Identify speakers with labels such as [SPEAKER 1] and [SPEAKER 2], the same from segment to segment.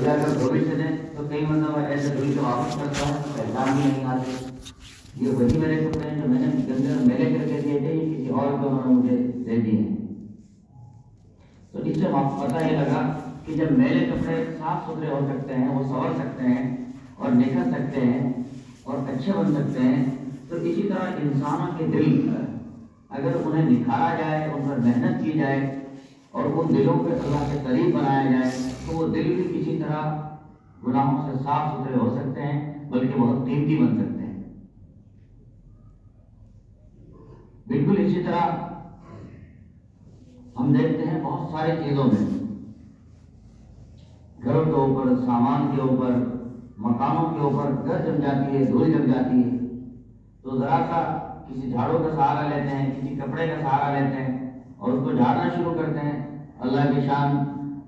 [SPEAKER 1] بجائے اگر دھوبی سے دیں تو کئی مرتبہ ایسے دھوئی سے واپس کرتا ہے تو پہچان بھی نہیں آتی یہ وہی میرے کپڑے ہیں جو میں نے گندے اور میلے کر کے دیے تھے، یہ کسی اور کو انہوں نے مجھے دے دیے ہیں۔ تو اس سے پتہ یہ لگا کہ جب میلے کپڑے صاف ستھرے ہو سکتے ہیں، وہ سنور سکتے ہیں اور نکھر سکتے ہیں اور اچھے بن سکتے ہیں، تو اسی طرح انسانوں کے دل اگر انہیں نکھارا جائے، ان پر محنت کی جائے اور ان دلوں پہ اللہ کے قریب بنایا جائے تو وہ دل بھی کسی طرح گناہوں سے صاف ستھرے ہو سکتے ہیں، بلکہ بہت قیمتی بن سکتے ہیں۔ بالکل اسی طرح ہم دیکھتے ہیں بہت ساری چیزوں میں، گھروں کے اوپر، سامان کے اوپر، مکانوں کے اوپر گرد جم جاتی ہے، دھول جم جاتی ہے تو ذرا سا کسی جھاڑو کا سہارا لیتے ہیں، کسی کپڑے کا سہارا لیتے ہیں اور اس کو جھاڑنا شروع کرتے ہیں۔ اللہ کی شان،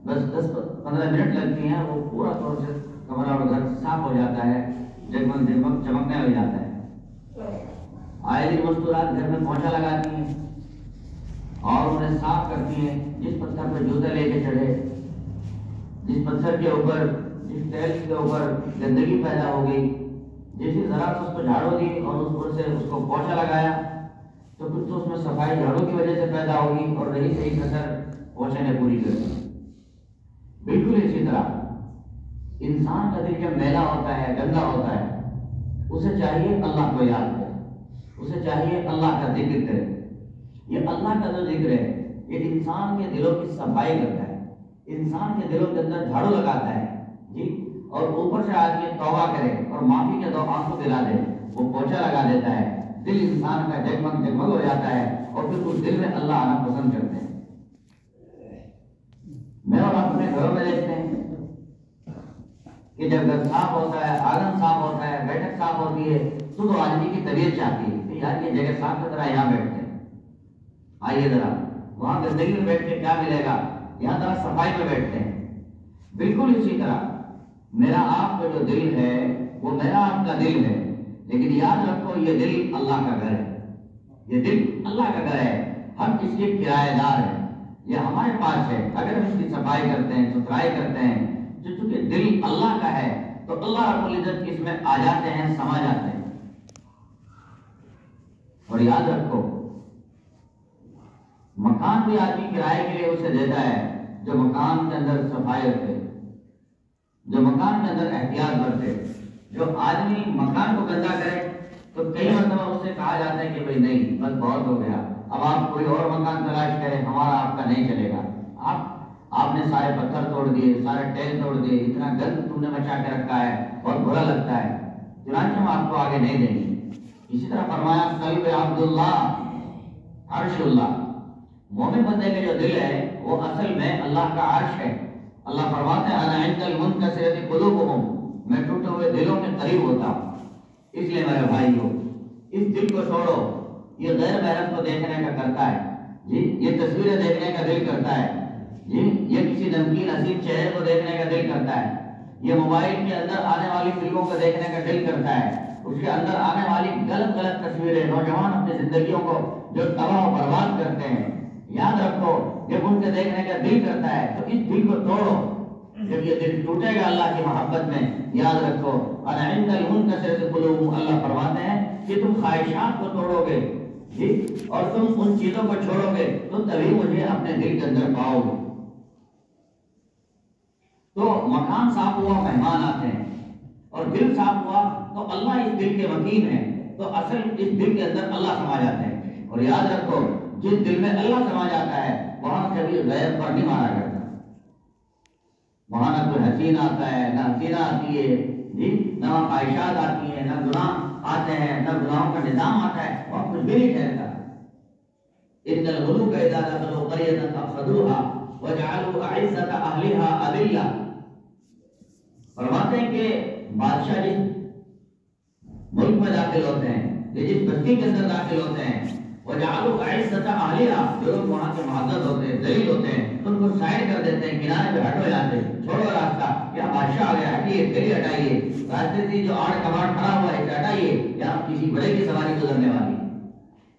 [SPEAKER 1] بس 10-15 منٹ لگتی ہیں، وہ پورا طور سے کمرہ اور گھر صاف ہو جاتا ہے، جگمگ جگمگ چمکنے لگ جاتا ہے۔ آئے دن مستورات گھر میں پوچھا لگاتی ہیں اور انہیں صاف کرتی ہیں۔ جس پتھر پر جوتے لے کے چڑھے، جس پتھر کے اوپر، جس ٹیلس کے اوپر گندگی پیدا ہو گئی، جیسے ذرا سے اس کو جھاڑو دی اور اس پر سے اس کو پوچھا لگایا تو پھر تو اس میں صفائی جھاڑو کی وجہ سے پیدا ہوگی اور رہی صحیح کسر پوچھے نے پوری کر دی۔ بالکل اسی طرح انسان کا دل جب میلا ہوتا ہے، گندا ہوتا ہے، اسے چاہیے اللہ کو یاد کرے، اسے چاہیے اللہ کا ذکر کرے۔ یہ اللہ کا جو ذکر ہے یہ انسان کے دلوں کی صفائی کرتا ہے، انسان کے دلوں کے اندر جھاڑو لگاتا ہے جی، اور اوپر سے آدمی توبہ کرے اور معافی کے دو آنکھوں دلا دے، وہ پوچھا لگا دیتا ہے، دل انسان کا جگمگ جگمگ ہو جاتا ہے اور پھر اس دل میں اللہ آنا پسند کرتے ہیں۔ میں اور اپنے گھروں میں دیکھتے ہیں کہ جب گھر صاف ہوتا ہے، آنگن صاف ہوتا ہے، بیٹھک صاف ہوتی ہے تو آدمی کی طبیعت چاہتی ہے کہ یار یہ جگہ صاف ہے، ذرا یہاں بیٹھتے ہیں، آئیے ذرا وہاں گندگی میں بیٹھ کے کیا ملے گا، یہاں ذرا صفائی میں بیٹھتے ہیں۔ بالکل اسی طرح میرا آپ کا جو دل ہے وہ میرا آپ کا دل ہے، لیکن یاد رکھو یہ دل اللہ کا گھر ہے، یہ دل اللہ کا گھر ہے، ہم اس کے کرایہ دار ہیں، یہ ہمارے پاس ہے۔ اگر ہم اس کی صفائی کرتے ہیں، ستھرائی کرتے ہیں، چونکہ دل اللہ کا ہے تو اللہ رب العزت اس میں آ جاتے ہیں، سما جاتے ہیں۔ اور یاد رکھو مکان بھی آدمی کرائے کے لیے اسے دیتا ہے جو مکان کے اندر صفائی رکھے، جو مکان کے اندر احتیاط برتے۔ جو آدمی مکان کو گندا کرے تو کئی مرتبہ اس سے کہا جاتا ہے کہ بھائی نہیں، بس بہت ہو گیا، اب آپ کوئی اور مکان تلاش کریں، ہمارا آپ کا نہیں چلے گا۔ آپ نے سارے پتھر توڑ دیے، سارے ٹیل توڑ دیے، اتنا گند تم نے مچا کے رکھا ہے، بہت برا لگتا ہے، چنانچہ ہم آپ کو آگے نہیں دیں گے۔ اسی طرح فرمایا قلب عبداللہ عرش اللہ، مومن بندے کا جو دل ہے وہ اصل میں اللہ کا عرش ہے۔ اللہ فرماتے ہیں انا عند المنکسرۃ قلوبہم، میں ٹوٹے ہوئے دلوں کے قریب ہوتا ہوں۔ اس لیے میرے بھائیو، اس دل کو چھوڑو، یہ غیر محرم کو دیکھنے کا کرتا ہے جی، یہ تصویریں دیکھنے کا دل کرتا ہے جی، یہ کسی نمکین حسین چہرے کو دیکھنے کا دل کرتا ہے، یہ موبائل کے اندر آنے والی فلموں کو دیکھنے کا دل کرتا ہے، اس کے اندر آنے والی غلط غلط تصویریں، نوجوان اپنی زندگیوں کو جو تباہ و برباد کرتے ہیں، یاد رکھو جب ان کے دیکھنے کا دل کرتا ہے تو اس دل کو توڑو۔ جب یہ دل ٹوٹے گا اللہ کی محبت میں، یاد رکھو انا عند المنکسرۃ قلوبہم، اللہ فرماتے ہیں کہ تم خواہشات کو توڑو گے جی، اور تم ان چیزوں کو چھوڑو گے تو تبھی مجھے اپنے دل کے اندر پاؤ گے۔ تو مکان صاف ہوا، مہمان آتے ہیں، اور دل صاف ہوا تو اللہ اس دل کے وکیل ہیں، تو اصل اس دل کے اندر اللہ سما جاتے ہیں۔ اور یاد رکھو جس دل میں اللہ سما جاتا ہے وہاں کبھی غیر پر نہیں مارا کرتا، وہاں نہ کوئی حسین آتا ہے، نہ حسینہ آتی ہے جی، نہ خواہشات آتی ہیں، نہ گناہ آتے ہیں، نہ گناہوں کا نظام آتا ہے، وہاں کچھ بھی نہیں ٹھہرتا۔ ان الملوک اذا دخلوا قرية افسدوها وجعلوا اعزة اهلها اذلة، فرماتے ہیں کہ بادشاہ جس ملک میں داخل ہوتے ہیں، جس بستی کے اندر داخل ہوتے ہیں، وجعلوا اعزة اهلها، جو لوگ وہاں کے معزز ہوتے ہیں، ذلیل ہوتے ہیں، ان کو سائڈ کر دیتے ہیں، کنارے پہ ہٹ ہو جاتے ہیں، چھوڑو راستہ، یا بادشاہ آ گیا، ہٹیے، گلی ہٹائیے، راستے سے جو آڑ کباڑ کھڑا ہوا ہے اسے ہٹائیے، یا کسی بڑے کی سواری گزرنے والی۔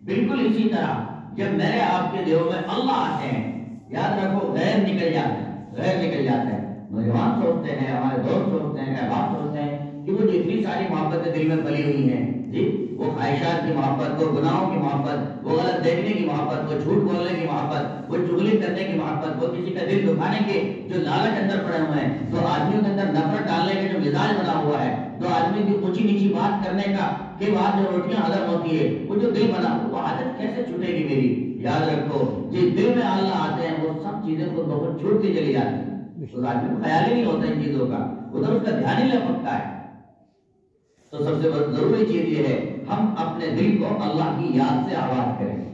[SPEAKER 1] بالکل اسی طرح جب میرے آپ کے دلوں میں اللہ آتے ہیں، یاد رکھو غیر نکل جاتا ہے، غیر نکل جاتا ہے۔ نوجوان سوچتے ہیں، ہمارے دوست سوچتے ہیں، احباب سوچتے ہیں کہ وہ جو اتنی ساری محبتیں دل میں پلی ہوئی ہیں جی، وہ خواہشات کی محبت، وہ گناہوں کی محبت، وہ غلط دیکھنے کی محبت، وہ جھوٹ بولنے کی محبت، وہ چغلی کرنے کی محبت، وہ کسی کا دل دکھانے کے جو لالچ اندر پڑے ہوئے ہیں، تو آدمیوں کے اندر نفرت ڈالنے کا جو مزاج بنا ہوا ہے، تو آدمی کی اونچی نیچی بات کرنے کا کے بعد جو روٹیاں ہضم ہوتی ہے، وہ جو دل بنا، وہ عادت کیسے چھوٹے گی میری؟ یاد رکھو جس دل میں اللہ آتے ہیں وہ سب چیزیں خود بخود چھوٹتی چلی جاتی ہیں، اس آدمی کو خیال ہی نہیں ہوتا ان چیزوں کا، ادھر اس کا دھیان ہی لپکتا ہے۔ تو سب سے ضروری چیز یہ ہے ہم اپنے دل کو اللہ کی یاد سے آباد کریں،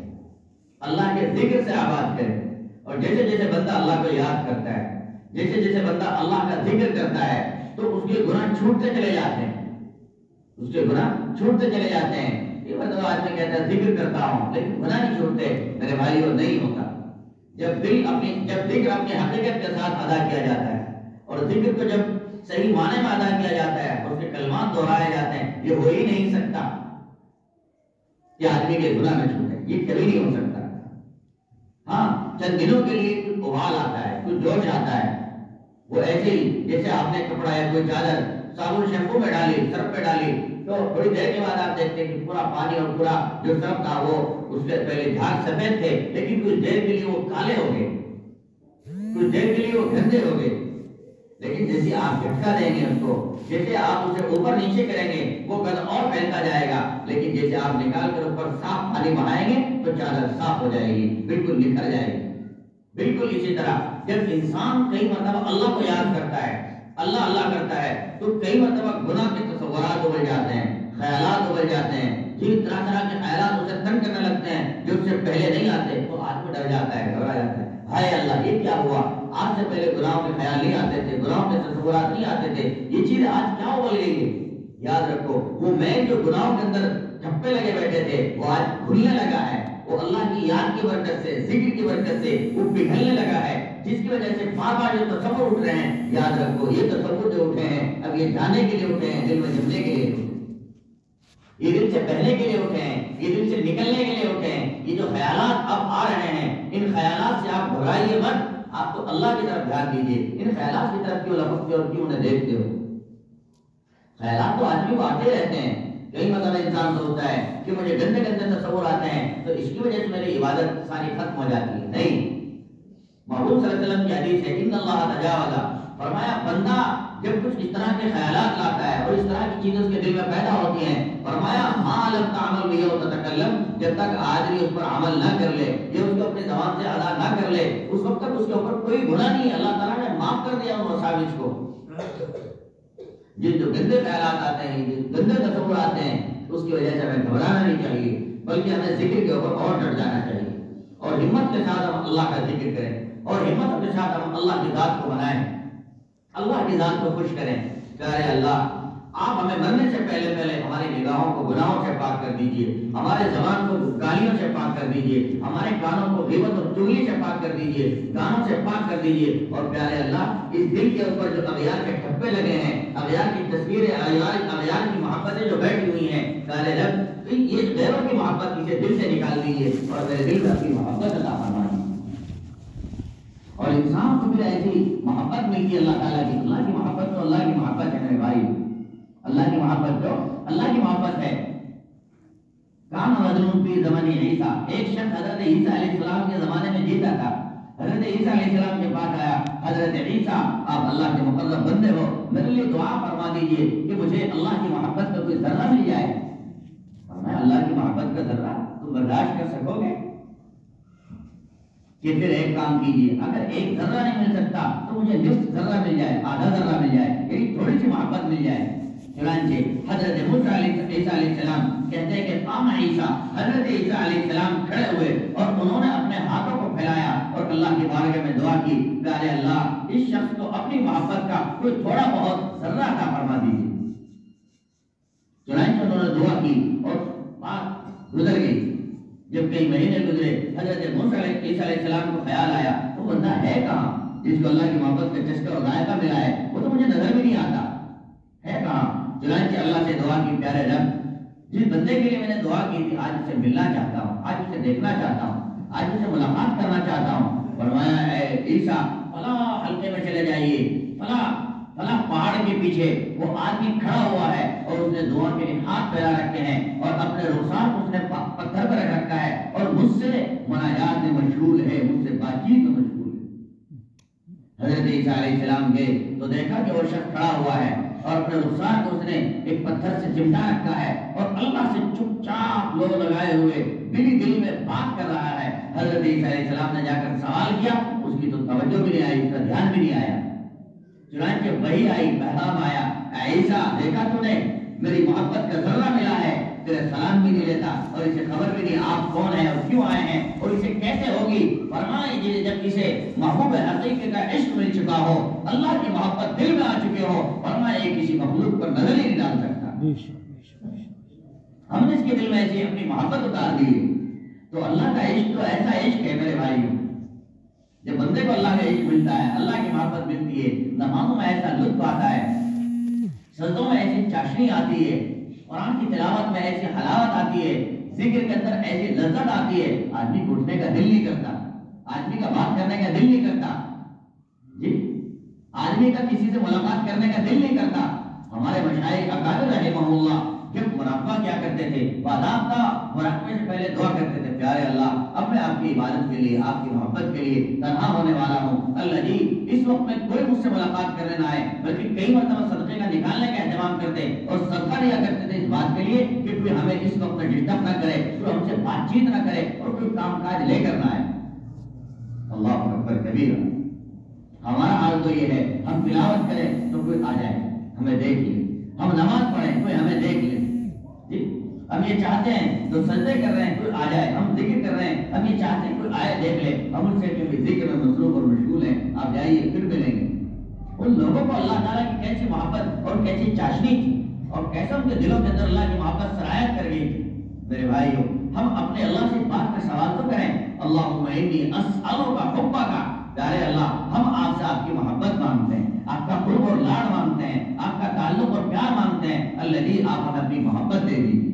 [SPEAKER 1] اللہ کے ذکر سے آباد کریں، اور جیسے جیسے بندہ اللہ کو یاد کرتا ہے، جیسے جیسے بندہ اللہ کا ذکر کرتا ہے، تو اس کے گناہ چھوٹتے چلے جاتے ہیں، اس کے گناہ چھوٹتے چلے جاتے ہیں۔ یہ مطلب آدمی کہتا ہے ذکر کرتا ہوں لیکن گناہ نہیں چھوٹتے، میرے بھائی وہ نہیں ہوتا۔ جب ذکر اپنی حقیقت کے ساتھ ادا کیا جاتا ہے، اور ذکر کو جب صحیح معنی میں ادا کیا جاتا ہے، اس کے کلمات دہرائے جاتے ہیں، یہ ہو ہی نہیں سکتا کہ آدمی کے گناہ میں چھوٹے، یہ کبھی نہیں ہو سکتا۔ ہاں چند دنوں کے لیے کچھ ابال آتا ہے، کچھ جوش آتا ہے، وہ ایسے ہی جیسے آپ نے کپڑا یا کوئی چادر صابن شیمپو میں ڈالی، سرف پہ ڈالی، تو تھوڑی دیر کے بعد آپ دیکھتے ہیں کہ پورا پانی اور پورا جو سرف تھا وہ اس سے پہلے جھاگ سفید تھے، لیکن کچھ دیر کے لیے وہ کالے ہو گئے، کچھ دیر کے لیے وہ گندے ہو گئے۔ لیکن جیسے آپ جھٹکا دیں گے اس کو، جیسے آپ اسے اوپر نیچے کریں گے، وہ گند اور پھیلتا جائے گا، لیکن جیسے آپ نکال کر اوپر صاف پانی بہائیں گے تو چادر صاف ہو جائے گی، بالکل نکھر جائے گی۔ بالکل اسی طرح جب انسان کئی مرتبہ اللہ کو یاد کرتا ہے، اللہ اللہ کرتا ہے، تو کئی مرتبہ گناہ کے تصورات ابل جاتے ہیں، خیالات ابل جاتے ہیں، جن طرح طرح کے خیالات اسے تنگ کرنے لگتے ہیں جو اس سے پہلے نہیں آتے، تو آدمی ڈر جاتا ہے، گھبرا جاتا ہے، ہائے اللہ یہ کیا ہوا؟ آج سے پہلے گناہوں کے خیال نہیں آتے تھے، گناہوں کے تصورات نہیں آتے تھے، یہ چیز آج کیا ابل گئی ہے؟ یاد رکھو وہ میں جو گناہوں کے اندر ٹھپے لگے بیٹھے تھے وہ آج کھلنے لگا ہے، وہ اللہ کی یاد کی برکت سے، ذکر کی برکت سے وہ پگھلنے لگا ہے، جس کی وجہ سے بار بار جو تصور اٹھ رہے ہیں، یاد رکھو یہ تصور جو اٹھے ہیں اب یہ جانے کے لیے اٹھے ہیں، دل میں جمنے کے لیے اٹھے ہیں، یہ دل سے بہنے کے لیے اٹھے ہیں، یہ دل سے نکلنے کے لیے اٹھے ہیں۔ یہ جو خیالات اب آ رہے ہیں، ان خیالات سے آپ گھبرائیے مت، آپ تو اللہ کی طرف دھیان دیجیے، ان خیالات کی طرف کیوں لپکتے اور کیوں انہیں دیکھتے ہو؟ خیالات تو آدمی کو آتے رہتے ہیں، کئی مرتبہ انسان سوچتا ہے کہ مجھے گندے گندے تصور آتے ہیں تو اس کی وجہ سے میری عبادت ساری ختم ہو جاتی ہے، نہیں۔ محبوب صلی اللہ علیہ وسلم کی حدیث ہے ان اللہ تجاوز، فرمایا بندہ جب کچھ اس طرح کے خیالات لاتا ہے اور اس طرح کی چیزیں اس کے دل میں پیدا ہوتی ہیں، فرمایا ما لم تعمل به او تتکلم، جب تک آدمی اس پر عمل نہ کر لے یا اس کو اپنی زبان سے ادا نہ کر لے، اس وقت تک اس کے اوپر کوئی گناہ نہیں ہے، اللہ تعالیٰ نے معاف کر دیا ان مساوس کو۔ جن جو گندے خیالات آتے ہیں، گندے تصور آتے ہیں، اس کی وجہ سے ہمیں گھبرانا نہیں چاہیے، بلکہ ہمیں ذکر کے اوپر اور ڈٹ جانا چاہیے، اور ہمت کے ساتھ ہم اللہ کا ذکر کریں، اور ہمت کے ساتھ ہم اللہ کی ذات کو منائیں، اللہ کی ذات کو خوش کریں کہ اے اللہ آپ ہمیں مرنے سے پہلے پہلے ہماری نگاہوں کو گناہوں سے پاک کر دیجئے، ہمارے زبان کو گالیوں سے پاک کر دیجئے، ہمارے کانوں کو غیبت اور چغلی سے پاک کر دیجئے، گانوں سے پاک کر دیجئے، اور پیارے اللہ اس دل کے اوپر جو اغیار کے ٹھپے لگے ہیں، اغیار کی تصویریں، اغیار کی محبتیں جو بیٹھی ہوئی ہیں، پیارے رب یہ غیروں کی محبت اسے دل سے نکال دیجئے اور میرے دل میں اپنی محبت عطا فرمائیں۔ اور انسان کو پھر ایسی محبت ملتی ہے اللہ تعالیٰ کی، اللہ کی محبت تو اللہ کی محبت ہے میرے بھائی، اللہ کی محبت تو اللہ کی محبت ہے۔ کان رجل فی زمن عیسیٰ، ایک شخص حضرت عیسیٰ علیہ السلام کے زمانے میں جیتا تھا، حضرت عیسیٰ علیہ السلام کے پاس آیا، حضرت عیسیٰ آپ اللہ کے مقرب بندے ہو، میرے لیے دعا فرما دیجئے کہ مجھے اللہ کی محبت کا کوئی ذرہ مل جائے۔ فرمایا اللہ کی محبت کا ذرہ تم برداشت کر سکو گے؟ کہ پھر ایک کام کیجئے، اگر ایک ذرہ نہیں مل سکتا تو مجھے نصف ذرہ مل جائے، آدھا ذرہ مل جائے، یعنی تھوڑی سی محبت مل جائے۔ چنانچہ حضرت موسیٰ عیسیٰ علیہ السلام کہتے ہیں کہ قام عیسیٰ، حضرت عیسیٰ علیہ السلام کھڑے ہوئے اور انہوں نے اپنے ہاتھوں کو پھیلایا اور اللہ کی بارگاہ میں دعا کی کہ اے اللہ اس شخص کو اپنی محبت کا کوئی تھوڑا بہت ذرہ عطا فرما دیجیے۔ چنانچہ انہوں نے دعا کی اور بات گزر گئی۔ جب کئی مہینے گزرے، حضرت موسیٰ عیسیٰ علیہ السلام کو خیال آیا وہ بندہ ہے کہاں جس کو اللہ کی محبت کا چسکا اور ذائقہ ملا ہے، وہ تو مجھے نظر بھی نہیں آتا ہے کہاں۔ چنانچہ اللہ سے دعا کی پیارے رب جس بندے کے لیے میں نے دعا کی تھی آج اسے ملنا چاہتا ہوں، آج اسے دیکھنا چاہتا ہوں، آج اسے ملاقات کرنا چاہتا ہوں۔ فرمایا اے عیسیٰ فلاں حلقے میں چلے جائیے، فلاں پہاڑ کے پیچھے وہ آدمی کھڑا ہوا ہے اور اس نے دعا کے لیے ہاتھ پھیلا رکھے ہیں اور اپنے رخسار کو اس نے پتھر پر رکھ رکھا ہے اور مجھ سے مناجات میں مشغول ہے، مجھ سے بات چیت میں مشغول ہے۔ حضرت عیسیٰ علیہ السلام گئے تو دیکھا کہ وہ شخص کھڑا ہوا ہے اور اپنے رخسار کو اس نے ایک پتھر سے چمٹا رکھا ہے اور اللہ سے چپ چاپ لوگ لگائے ہوئے دل میں بات کر رہا ہے۔ حضرت عیسیٰ علیہ السلام نے جا کر سوال کیا، اس کی تو توجہ بھی نہیں آئی، اس کا دھیان بھی نہیں آیا۔ چنانچہ وحی آئی، پیغام آیا، اے عیسیٰ دیکھا تو نے میری محبت کا ذرہ ملا ہے، تیرے سلام بھی نہیں لیتا اور اسے خبر بھی نہیں آپ کون ہیں اور کیوں آئے ہیں اور اسے کیسے ہوگی۔ فرمائے جب اسے محبوب حقیقی کا عشق مل چکا ہو، اللہ کی محبت دل میں آ چکے ہو، فرمائے کسی مخلوق پر نظر ہی نہیں ڈال سکتا۔ ہم نے اس کے دل میں ایسی اپنی محبت اتار دی ہے۔ تو اللہ کا عشق تو ایسا عشق ہے میرے بھائیوں، جب بندے کو اللہ کا عشق ملتا ہے، اللہ کی محبت ملتی ہے، نمازوں میں ایسا لطف آتا ہے، سجدوں میں ایسی چاشنی آتی ہے، قرآن کی تلاوت میں ایسی حلاوت آتی ہے، ذکر کے اندر ایسی لذت آتی ہے، آدمی کو اٹھنے کا دل نہیں کرتا، آدمی کا بات کرنے کا دل نہیں کرتا، جی آدمی کا کسی سے ملاقات کرنے کا دل نہیں کرتا۔ ہمارے مشائخ اکابر رحمہ اللہ جب مراقبہ کیا کرتے تھے، باضابطہ مراقبے سے پہلے دعا کرتے تھے، پیارے اللہ اب میں آپ کی عبادت کے لیے، آپ کی محبت کے لیے تنہا ہونے والا ہوں، اللہ جی اس وقت میں کوئی مجھ سے ملاقات کرنے نہ آئے، بلکہ کئی مرتبہ صدقے کا نکالنے کا اہتمام کرتے اور صدقہ لیا کرتے تھے اس بات کے لیے کہ کوئی ہمیں اس وقت میں ڈسٹرب نہ کرے، کوئی ہم سے بات چیت نہ کرے اور کوئی کام کاج لے کر نہ آئے۔ اللہ اکبر کبیرہ۔ ہمارا حال تو یہ ہے، ہم تلاوت کریں تو کوئی آ جائے ہمیں دیکھ لے، ہم نماز پڑھیں کوئی ہمیں دیکھ لے، ہم یہ چاہتے ہیں تو سجدے کر رہے ہیں کوئی آ جائے، ہم ذکر کر رہے ہیں ہم یہ چاہتے ہیں کوئی آئے دیکھ لے، ہم ان سے کیونکہ ذکر میں مصروف اور مشغول ہیں، آپ جائیے پھر ملیں گے۔ ان لوگوں کو اللہ تعالیٰ کی کیسی محبت اور کیسی چاشنی تھی اور کیسے ان کے دلوں کے اندر اللہ کی محبت سرایت کر گئی تھی۔ میرے بھائیو ہم اپنے اللہ سے اس بات کا سوال تو کریں، اللہم انی اسألک حبک، پیارے اللہ ہم آپ سے آپ کی محبت مانگتے ہیں، آپ کا قرب اور لاڈ مانگتے ہیں، آپ کا تعلق اور پیار مانگتے ہیں، اللہ جی آپ ہمیں اپنی محبت دے دیجیے۔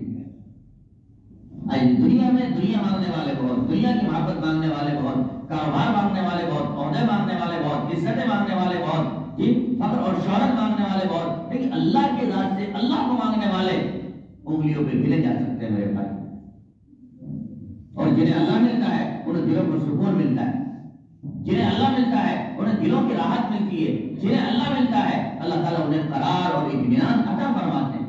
[SPEAKER 1] دنیا میں دنیا مانگنے والے بہت، دنیا کی محبت مانگنے والے بہت، کاروبار مانگنے والے بہت، عہدے مانگنے والے بہت، عزتیں مانگنے والے بہت، جی فخر اور شہرت مانگنے والے بہت، لیکن اللہ کے ذات سے اللہ کو مانگنے والے انگلیوں پہ گنے جا سکتے ہیں میرے بھائی۔ اور جنہیں اللہ ملتا ہے انہیں دلوں کو سکون ملتا ہے، جنہیں اللہ ملتا ہے انہیں دلوں کی راحت ملتی ہے، جنہیں اللہ ملتا ہے اللہ تعالیٰ انہیں قرار اور اطمینان عطا فرماتے ہیں۔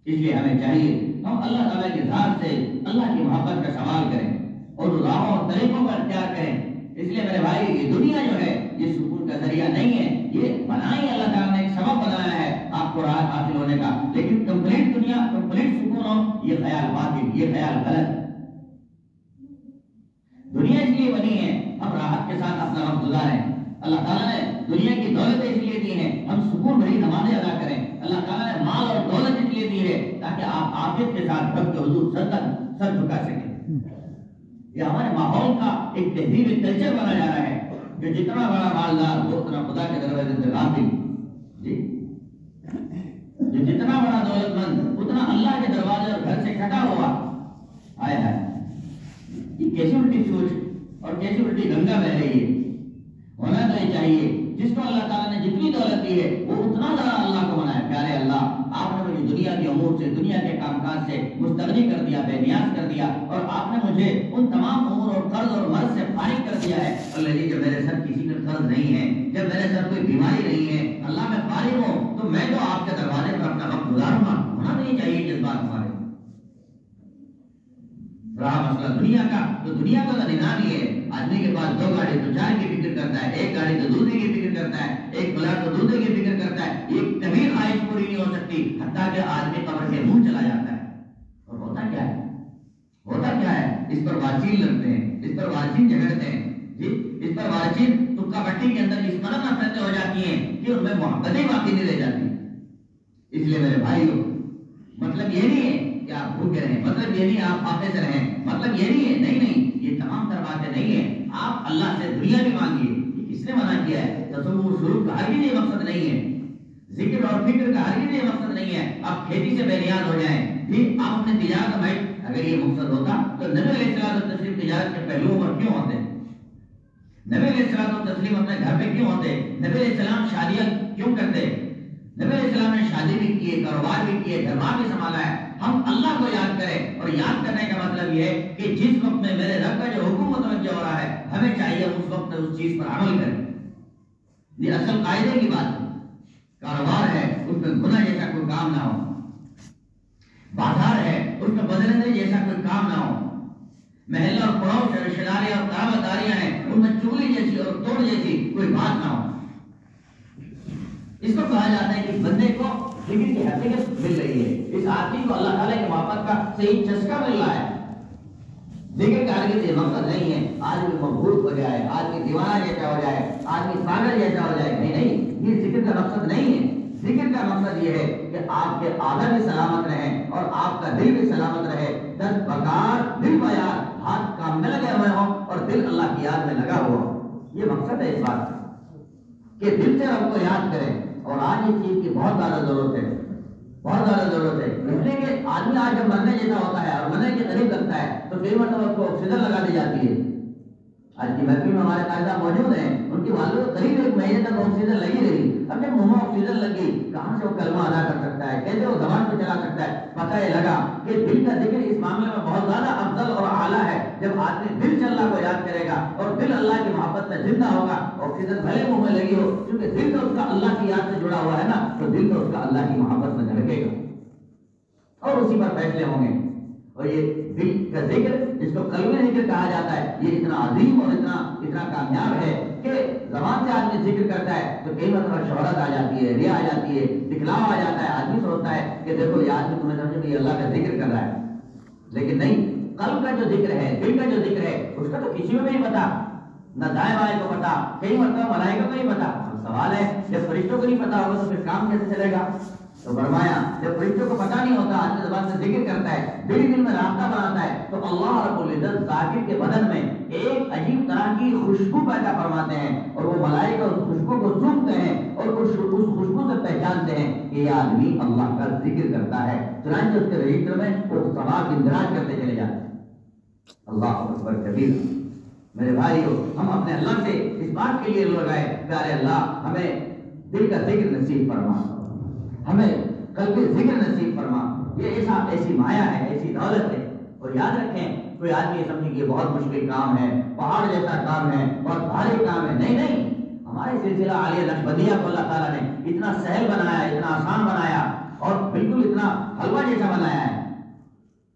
[SPEAKER 1] اس لیے ہمیں چاہیے ہم اللہ تعالیٰ کی ذات سے اللہ کی محبت کا سوال کریں اور راہوں اور طریقوں کا اختیار کریں۔ اس لیے میرے بھائی یہ دنیا جو ہے یہ سکون کا ذریعہ نہیں ہے، یہ بنائی اللہ تعالیٰ نے ایک سبب بنایا ہے آپ کو راحت حاصل ہونے کا، لیکن کمپلیٹ دنیا کمپلیٹ سکون ہو یہ خیال باطل، یہ خیال غلط۔ دنیا اس لیے بنی ہے ہم راحت کے ساتھ اپنا وقت گزاریں، اللہ تعالیٰ نے دنیا کی دولتیں اس لیے دی ہیں ہم سکون بھری نمازیں ادا کریں، اللہ تعالیٰ نے مال اور دولت اس لیے دی ہے تاکہ آپ عافیت کے ساتھ رب کے حضور سر جھکا سکیں۔ یہ ہمارے ماحول کا ایک تہذیبی کلچر بنا جا رہا ہے کہ جتنا بڑا مالدار وہ اتنا خدا کے دروازے سے غافل، جی جتنا بڑا دولت مند اتنا اللہ کے دروازے اور گھر سے کٹا ہوا۔ آئے ہے یہ کیسی الٹی سوچ اور کیسی الٹی گنگا بہ رہی ہے۔ ہونا تو یہ چاہیے جس کو اللہ تعالیٰ نے جتنی دولت دی ہے وہ اتنا ذرا اللہ کو منائے، پیارے اللہ آپ نے مجھے دنیا کے امور سے، دنیا کے کام کاج سے مستغنی کر دیا، بے نیاز کر دیا، اور آپ نے مجھے ان تمام امور اور قرض اور مرض سے فارغ کر دیا ہے۔ اللہ جی جب میرے سر کسی کا قرض نہیں ہے، جب میرے سر کوئی بیماری نہیں ہے، اللہ میں فارغ ہوں تو میں تو آپ کے دروازے پر اپنا وقت گزاروں گا۔ ہونا نہیں چاہیے جذبات ہمارے۔ رہا مسئلہ دنیا کا تو دنیا کا تو نظام ہی ہے، آدمی کے پاس 2 گاڑی تو 4 کی فکر کرتا ہے، 1 گاڑی تو دوسرے کی فکر کرتا ہے، 1 پلاٹ تو دوسرے کی فکر کرتا ہے، یہ کبھی خواہش پوری نہیں ہو سکتی حتیٰ کہ آدمی قبر کے منہ چلا جاتا ہے۔ اور ہوتا کیا ہے؟ ہوتا کیا ہے؟ اس پر واچیل لگتے ہیں، اس پر واچیل جھگڑتے ہیں، جی اس پر واچیل تکا بٹی کے اندر اس قدر نفرتیں ہو جاتی ہیں کہ ان میں محبتیں باقی نہیں رہ جاتی۔ اس لیے میرے بھائیو مطلب یہ نہیں ہے کہ آپ بھوکے رہیں، مطلب یہ نہیں آپ فاقے سے رہیں، مطلب یہ نہیں ہے، نہیں یہ تمام تر باتیں نہیں ہیں۔ آپ اللہ سے دنیا بھی مانگیے، یہ کس نے منع کیا ہے؟ تصور شروع کا ہرگز یہ مقصد نہیں ہے، ذکر اور فکر کا ہرگز یہ مقصد نہیں ہے آپ کھیتی سے بے نیاز ہو جائیں، جی آپ اپنے تجارت میں، اگر یہ مقصد ہوتا تو نبی علیہ السلام تشریف تجارت کے پہلوؤں پر کیوں ہوتے؟ نبی علیہ السلام و تسلیم اپنے گھر میں کیوں ہوتے؟ نبی علیہ السلام شادیاں کیوں کرتے؟ نبی علیہ السلام نے شادی بھی کی ہے، کاروبار بھی کیے، گھر بار بھی سنبھالا ہے۔ ہم اللہ کو یاد کریں، اور یاد کرنے کا مطلب یہ ہے کہ جس وقت میں میرے رب کا جو حکم متوجہ ہو رہا ہے، ہمیں چاہیے اس وقت میں اس چیز پر عمل کریں۔ یہ اصل قاعدے کی بات ہے۔ کاروبار ہے، اس میں گناہ جیسا کوئی کام نہ ہو۔ بازار ہے، اس میں بدلنے جیسا کوئی کام نہ ہو۔ محلہ اور پڑوس اور رشتہ داری اور قرابت داریاں ہیں، ان میں چغلی جیسی اور توڑ جیسی کوئی بات نہ ہو۔ اس کو کہا جاتا ہے کہ بندے کو ذکر کی حقیقت مل رہی ہے، اس آدمی کو اللہ تعالیٰ کی محبت کا صحیح چسکا مل رہا ہے۔ ذکر کا ہرگز یہ مقصد نہیں ہے آدمی مبہوت ہو جائے، آدمی دیوانہ جیسا ہو جائے، آدمی پاگل جیسا ہو جائے۔ نہیں، یہ ذکر کا مقصد نہیں ہے۔ ذکر کا مقصد یہ ہے کہ آپ کے آدھا بھی سلامت رہیں اور آپ کا دل بھی سلامت رہے۔ دس بکار دل بیار، ہاتھ کام میں لگے ہوئے ہوں اور دل اللہ کی یاد میں لگا ہوا ہو۔ یہ مقصد ہے اس بات کہ دل سے رب کو یاد کریں۔ اور آج اس چیز کی بہت زیادہ ضرورت ہے، بہت زیادہ ضرورت ہے۔ اس لیے کہ آدمی آج جب مرنے جیسا ہوتا ہے اور مرنے کے قریب لگتا ہے تو کئی مرتبہ اس کو آکسیجن لگا دی جاتی ہے۔ آج کی محفل میں ہمارے قائدہ موجود ہیں، ان کی والدہ قریب ایک مہینے تک آکسیجن لگی رہی۔ اب جب منہ میں آکسیجن لگی، کہاں سے وہ کلمہ ادا کر سکتا ہے، کیسے وہ زبان پہ چلا سکتا ہے؟ پتہ یہ لگا کہ دل کا ذکر اس معاملے میں بہت زیادہ افضل اور اعلیٰ ہے۔ جب آدمی دل سے اللہ کو یاد کرے گا اور دل اللہ کی محبت میں زندہ ہوگا، آکسیجن بھلے منہ میں لگی ہو، کیونکہ دل تو اس کا اللہ کی یاد سے جڑا ہوا ہے نا، تو دل تو اس کا اللہ کی محبت میں دھڑکے گا اور اسی پر فیصلے ہوں گے۔ اور یہ دل کا ذکر جس کو قلبی ذکر کہا جاتا ہے، یہ اتنا عظیم اور اتنا کامیاب ہے کہ زبان سے آدمی ذکر کرتا ہے تو کئی مرتبہ شہرت آ جاتی ہے، ریا آ جاتی ہے، دکھلاوا آ جاتا ہے۔ آدمی سوچتا ہے کہ دیکھو یہ آدمی تمہیں سمجھے کہ یہ اللہ کا ذکر کر رہا ہے، لیکن نہیں، قلب کا جو ذکر ہے، دل کا جو ذکر ہے، اس کا تو کسی کو نہیں پتا، نہ دائیں بائیں کو پتا، کئی مرتبہ ملائکہ کو نہیں پتا۔ سوال ہے جب فرشتوں کو نہیں پتا ہوگا تو پھر کام کیسے چلے گا؟ تو فرمایا جب فرشتوں کو پتا نہیں ہوتا، آدمی زبان سے ذکر کرتا ہے، دل میں رابطہ بناتا ہے، تو اللہ رب العزت ذاکر کے بدن میں ایک عجیب طرح کی خوشبو پیدا فرماتے ہیں، اور وہ ملائکہ اس خوشبو کو سونگھتے ہیں اور اس خوشبو سے پہچانتے ہیں کہ یہ آدمی اللہ کا ذکر کرتا ہے۔ چنانچہ اس کے رجسٹر میں وہ ثواب اندراج کرتے چلے جاتے ہیں۔ اللہ اکبر کبیر۔ میرے بھائیو، ہم اپنے اللہ سے اس بات کے لیے لگائے، پیارے اللہ ہمیں دل کا ذکر نصیب فرما، ہمیں قلبی ذکر نصیب فرما۔ یہ ایسی مایا ہے، ایسی دولت ہے۔ اور یاد رکھیں، کوئی آدمی سمجھے کہ یہ بہت مشکل کام ہے، پہاڑ جیسا کام ہے، بہت بھاری کام ہے۔ نہیں، ہمارے سلسلہ عالیہ نقشبندیہ کو اللہ تعالیٰ نے اتنا سہل بنایا، اتنا آسان بنایا اور بالکل اتنا حلوہ جیسا بنایا ہے۔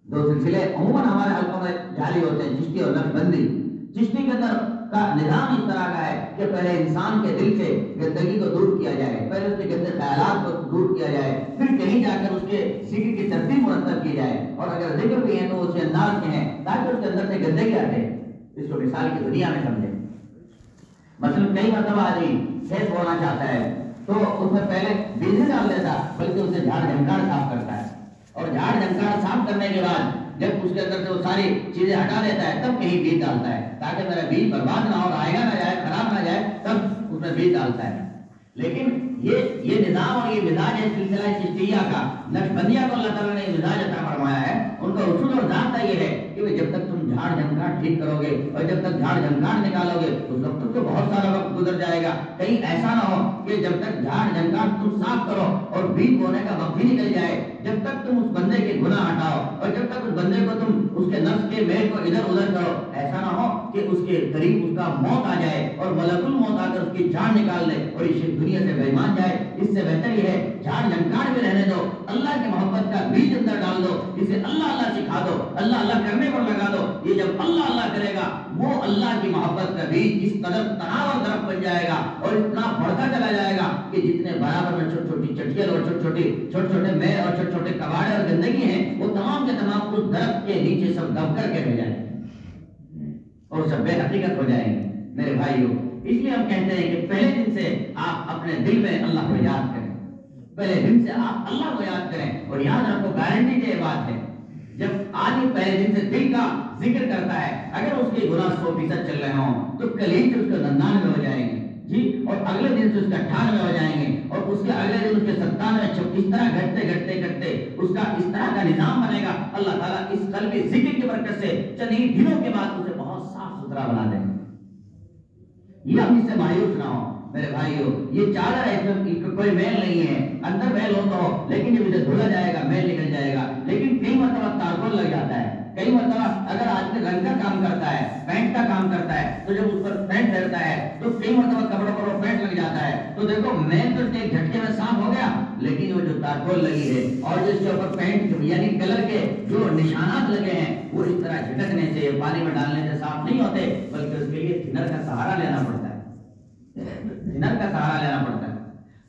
[SPEAKER 1] دو سلسلے عموماً ہمارے حلقوں میں جاری ہوتے ہیں، چشتی اور نقشبندی۔ چشتی کے اندر کا نظام اس طرح کا ہے کہ پہلے انسان کے دل سے گندگی کو دور کیا جائے، پہلے اس کے گندے خیالات کو دور کیا جائے، پھر کہیں جا کر اس کے ذکر کی ترتیب مرتب کی جائے، اور اگر ذکر بھی ہے تو اسی انداز میں ہے تاکہ اس کے اندر سے گندگی ہٹے۔ اس کو مثال کی دنیا میں سمجھیں۔ مثلا کئی مرتبہ آدمی کھیت بونا چاہتا ہے تو اس میں پہلے بیج نہیں ڈال دیتا، بلکہ اسے جھاڑ جھنکاڑ صاف کرتا ہے، اور جھاڑ جھنکاڑ صاف کرنے کے بعد جب اس کے اندر سے وہ ساری چیزیں ہٹا دیتا ہے تب کہیں بیج ڈالتا ہے تاکہ میرا بیج برباد نہ ہو، آئے گا نہ جائے، خراب نہ جائے، تب اس میں بیج ڈالتا ہے۔ لیکن یہ نظام اور یہ مزاج ہے سلسلہ چشتیہ کا، نقشبندیہ کو اللہ تعالیٰ نے مزاج عطا فرمایا ہے۔ ان کا اصول اور ضابطہ یہ ہے کہ جب تک تم جھاڑ جھنکاڑ ٹھیک کرو گے اور جب تک جھاڑ جھنکاڑ نکالو گے اس وقت تو بہت سارا وقت گزر جائے گا، کہیں ایسا نہ ہو کہ جب تک جھاڑ جھنکاڑ تم صاف کرو اور بیج بونے کا وقت ہی نکل جائے، جب تک تم اس بندے کے گناہ ہٹاؤ اور جب تک اس بندے کو تم اس کے نفس کے میل کو ادھر ادھر کرو، ایسا نہ ہو کہ اس کے قریب اس کا موت آ جائے اور ملک الموت آ کر اس کی جان نکال لے اور اس دنیا سے بے ایمان جائے۔ اس سے بہتر یہ ہے جھاڑ جھنکاڑ میں رہنے دو، اللہ کی محبت کا بیج اندر ڈال دو، اسے اللہ اللہ سکھا دو، اللہ اللہ کرنے پر لگا دو۔ یہ جب اللہ اللہ کرے گا وہ اللہ کی محبت کا بیج اس قدر تناور درخت بن جائے گا اور اتنا بڑھتا چلا جائے گا کہ جتنے برابر میں چھوٹی چھوٹی چٹیل اور چھوٹے چھوٹے میل اور چھوٹے چھوٹے کباڑے اور گندگی ہیں وہ تمام کے تمام اس درخت کے نیچے سب دب کر کے رہ جائیں گے اور سب بے حقیقت ہو جائیں گے۔ میرے بھائیوں، اس لیے ہم کہتے ہیں کہ پہلے دن سے آپ اپنے دل میں اللہ کو یاد کریں، پہلے دن سے آپ اللہ کو یاد کریں۔ اور یاد رکھو، گارنٹی کی یہ بات ہے، جب آدمی پہلے دن سے دل کا ذکر کرتا ہے، اگر اس کے گناہ 100% چل رہے ہوں تو کل ہی سے اس کے 99 ہو جائیں گے جی، اور اگلے دن سے اس کے 98 ہو جائیں گے، اور اس کے اگلے دن اس کے 97، اس طرح گھٹتے گھٹتے گھٹتے اس کا اس طرح کا نظام بنے گا۔ اللہ تعالیٰ اس قلبی ذکر کی برکت سے چند ہی دنوں کے بعد اسے بہت صاف ستھرا بنا دیں گے۔ یہ ہم اس سے مایوس نہ ہو میرے بھائیو. یہ چادر ہے، اس میں کوئی میل نہیں ہے، اندر میل ہو تو ہو، لیکن جب اسے دھویا جائے گا میل نکل جائے گا. لیکن کئی مرتبہ تارکول لگ جاتا ہے، کئی مرتبہ اگر آدمی رنگ کا کام کرتا ہے، پینٹ کا کام کرتا ہے، تو جب اس پر پینٹ پھیرتا ہے تو کئی مرتبہ کپڑوں پر وہ پینٹ لگ جاتا ہے. تو دیکھو میل تو اس کے ایک جھٹکے میں صاف ہو گیا، لیکن وہ جو تارکول لگی ہے اور جس کے اوپر پینٹ یعنی کلر کے جو نشانات لگے ہیں وہ اس طرح جھٹکنے سے پانی میں ڈالنے سے صاف نہیں ہوتے، بلکہ اس کے لیے تھنر کا سہارا لینا پڑتا ہے، تھنر کا سہارا لینا پڑتا ہے.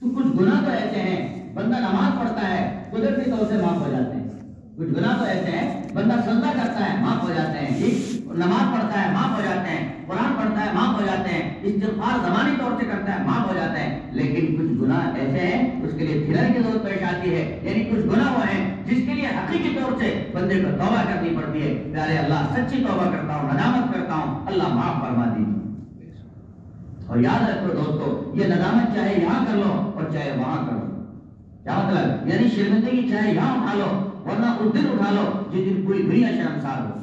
[SPEAKER 1] تو کچھ گناہ تو ایسے ہیں بندہ نماز پڑھتا ہے قدرتی طور سے معاف ہو جاتے ہیں، کچھ گناہ تو ایسے ہیں بندہ سجدہ کرتا ہے معاف ہو جاتے ہیں، نماز پڑھتا ہے معاف ہو جاتے ہیں، قرآن پڑھتا ہے معاف ہو جاتے ہیں، استغفار زمانی طور سے کرتا ہے معاف ہو جاتے ہیں. لیکن کچھ گناہ ایسے ہیں اس کے لیے تھنر کی ضرورت پیش آتی ہے، یعنی کچھ گناہ وہ ہیں جس کے لیے حقیقی طور سے بندے کو توبہ کرنی پڑتی ہے. پیارے اللہ سچی توبہ کرتا ہوں، ندامت کرتا ہوں، اللہ معاف فرما دیجیے. اور یاد رکھو دوستو، یہ ندامت چاہے یہاں کر لو اور چاہے وہاں کر لو. کیا مطلب؟ یعنی شرمندگی چاہے یہاں اٹھا لو ورنہ اس دن اٹھا لو جس دن پوری دنیا شرمسار ہو.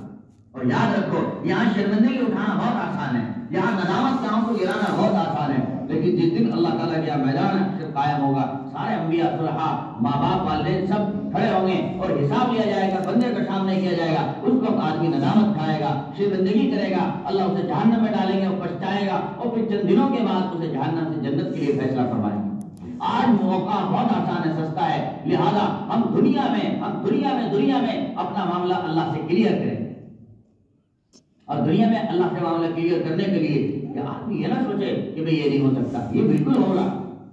[SPEAKER 1] اور یاد رکھو یہاں شرمندگی اٹھانا بہت آسان ہے، یہاں ندامت کے آنسو گرانا بہت آسان ہے، لیکن جس دن اللہ تعالیٰ کا میدان قائم ہوگا سارے انبیاء صلحاء ماں باپ والدین سب کھڑے ہوں گے اور حساب لیا جائے گا، بندے کا سامنے کیا جائے گا. اس وقت آدمی ندامت کھائے گا، شرمندگی کرے گا، اللہ اسے جہنم میں ڈالیں گے اور پچھتائے گا، اور پھر چند دنوں کے بعد اسے جہنم سے جنت کے لیے فیصلہ فرمائیں گے. آج موقع بہت آسان ہے، سستا ہے، لہذا ہم دنیا میں اپنا معاملہ اللہ سے کلیئر کریں. اور دنیا میں اللہ سے معاملہ کلیئر کرنے کے لیے کہ آدمی یہ نہ سوچے کہ بھئی یہ نہیں ہو سکتا، یہ بالکل ہوگا.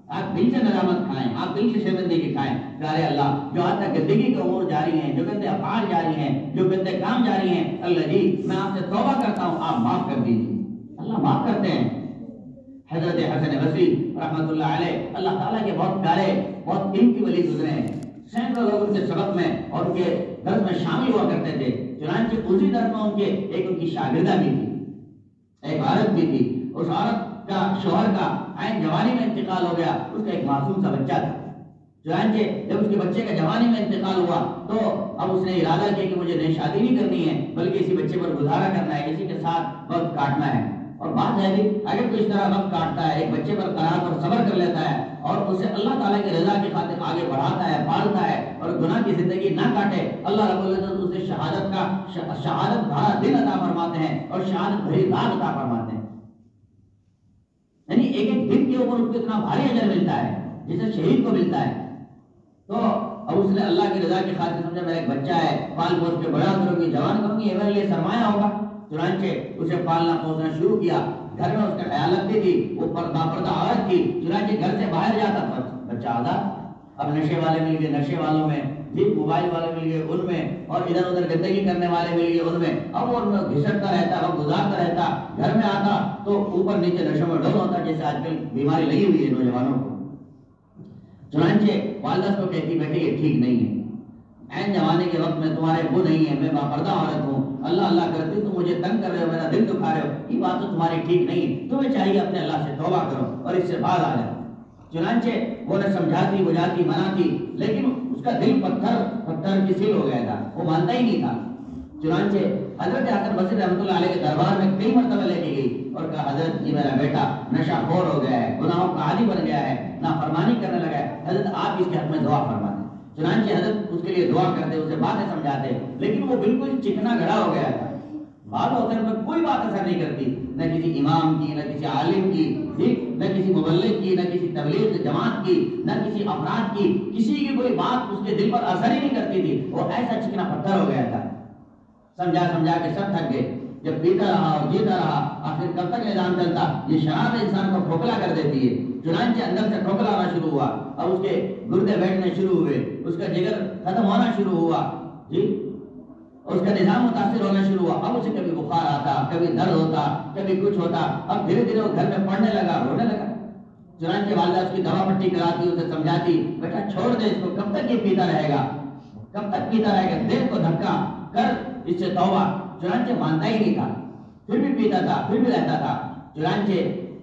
[SPEAKER 1] آپ دل سے ندامت کھائیں، آپ دل سے شرمندگی کھائیں. پیارے اللہ جو آج تک گندگی کے امور جاری ہیں، جو گندے افعال جاری ہیں، جو گندے کام جاری ہیں، اللہ جی میں آپ سے توبہ کرتا ہوں، آپ معاف کر دیجیے. اللہ معاف کرتے ہیں. حضرت حسن بصری رحمۃ اللہ علیہ اللہ تعالیٰ کے بہت پیارے بہت قیمتی ولی گزرے ہیں. سینکڑوں لوگ ان کے سبق میں اور ان کے درس میں شامل ہوا کرتے تھے. چنانچہ اسی درس میں ان کے ایک ان کی شاگردہ بھی تھی، ایک عورت بھی تھی. اس عورت کا شوہر کا عین جوانی میں انتقال ہو گیا، اس کا ایک معصوم سا بچہ تھا. چنانچہ جب اس کے بچے کا جوانی میں انتقال ہوا تو اب اس نے ارادہ کیا کہ مجھے نئی شادی نہیں کرنی ہے بلکہ اسی بچے پر گزارا کرنا ہے، اسی کے ساتھ وقت کاٹنا ہے. اور بات ہے کہ اگر کوئی اس طرح وقت کاٹتا ہے، ایک بچے پر قناعت اور صبر کر لیتا ہے اور اسے اللہ تعالیٰ کی رضا کی خاطر آگے بڑھاتا ہے، پالتا ہے اور گناہ کی زندگی نہ کاٹے، اللہ رب العزت اسے شہادت بھرا دن عطا فرماتے ہیں اور شہادت بھری رات عطا فرماتے ہیں. یعنی ایک ایک دن کے اوپر اس کو اتنا بھاری اجر ملتا ہے جسے شہید کو ملتا ہے. تو اب اس نے اللہ کی رضا کی خاطر سمجھا میرا ایک بچہ ہے، پال پوس کے بڑا کروں گی، جوان کروں گی، یہ میرے لیے سرمایہ ہوگا. چنانچہ اسے پالنا پوسنا شروع کیا. گھر میں اس کا خیال رکھتی تھی، وہ باپردہ عورت تھی. چنانچہ گھر سے باہر جاتا تھا بچہ آزاد. اب نشے والے مل گئے نشے والوں میں، موبائل والے مل گئے ان میں، اور ادھر ادھر گندگی کرنے والے مل گئے ان میں. اب وہ ان میں گھسٹتا رہتا، وقت گزارتا رہتا. گھر میں آتا تو اوپر نیچے نشوں میں ڈول ہوتا، جیسے آج کل بیماری لگی ہوئی ہے نوجوانوں کو. چنانچہ والدہ کو کہتی بیٹے یہ ٹھیک نہیں ہے، عین جوانے کے وقت میں تمہارے وہ نہیں ہے، میں باپردہ عورت ہوں، اللہ اللہ کرتی تم مجھے تنگ کر رہے ہو، میرا دل دکھا رہے ہو، یہ بات تو تمہاری ٹھیک نہیں، تمہیں چاہیے اپنے اللہ سے توبہ کرو اور اس سے باز آ جاؤ. چنانچہ وہ نے سمجھاتی بجھاتی مناتی، لیکن اس کا دل پتھر کی سیل ہو گیا تھا، وہ مانتا ہی نہیں تھا. چنانچہ حضرت حسن بصری رحمۃ اللہ علیہ کے دربار میں کئی مرتبہ لے کے گئی اور کہا حضرت یہ میرا بیٹا نشہ خور ہو گیا ہے، گناہوں کا عادی بن گیا ہے، نافرمانی کرنے لگا ہے، حضرت آپ اس کے حق میں دعا فرما دیں. چنانچہ حضرت اس کے لیے دعا کرتے، اسے باتیں سمجھاتے، لیکن وہ بالکل چکنا گڑا ہو گیا تھا. بعد ہوتے ہیں پر کوئی بات اثر نہیں کرتی، نہ کسی امام کی، نہ کسی عالم کی، نہ کسی مبلغ کی، نہ کسی تبلیغ جماعت کی، نہ کسی افراد کی، کسی کی کوئی بات اس کے دل پر اثر ہی نہیں کرتی تھی. وہ ایسا چکنا پتھر ہو گیا تھا. سمجھا کے سب تھک گئے. جب پیتا رہا اور جیتا رہا، آخر کب تک نظام چلتا؟ یہ شراب انسان کو کھوکھلا کر دیتی ہے. چنانچہ اندر سے کھوکھلا ہونا شروع ہوا، اب اس کے گردے بیٹھنے شروع ہوئے، اس کا جگر ختم ہونا شروع ہوا، اس کا نظام متاثر ہونا شروع ہوا. اب اسے کبھی بخار آتا، کبھی درد ہوتا، کبھی کچھ ہوتا. اب دھیرے دھیرے وہ گھر میں پڑھنے لگا، رونے لگا. چنانچہ والدہ اس کی دوا پٹی کراتی، اسے سمجھاتی بیٹا چھوڑ دے اس کو، کب تک یہ پیتا رہے گا، کب تک پیتا رہے گا، دل کو دھکا کر اس سے توبہ. چنانچہ مانتا ہی نہیں تھا، پھر بھی پیتا تھا، پھر بھی رہتا تھا. چنانچہ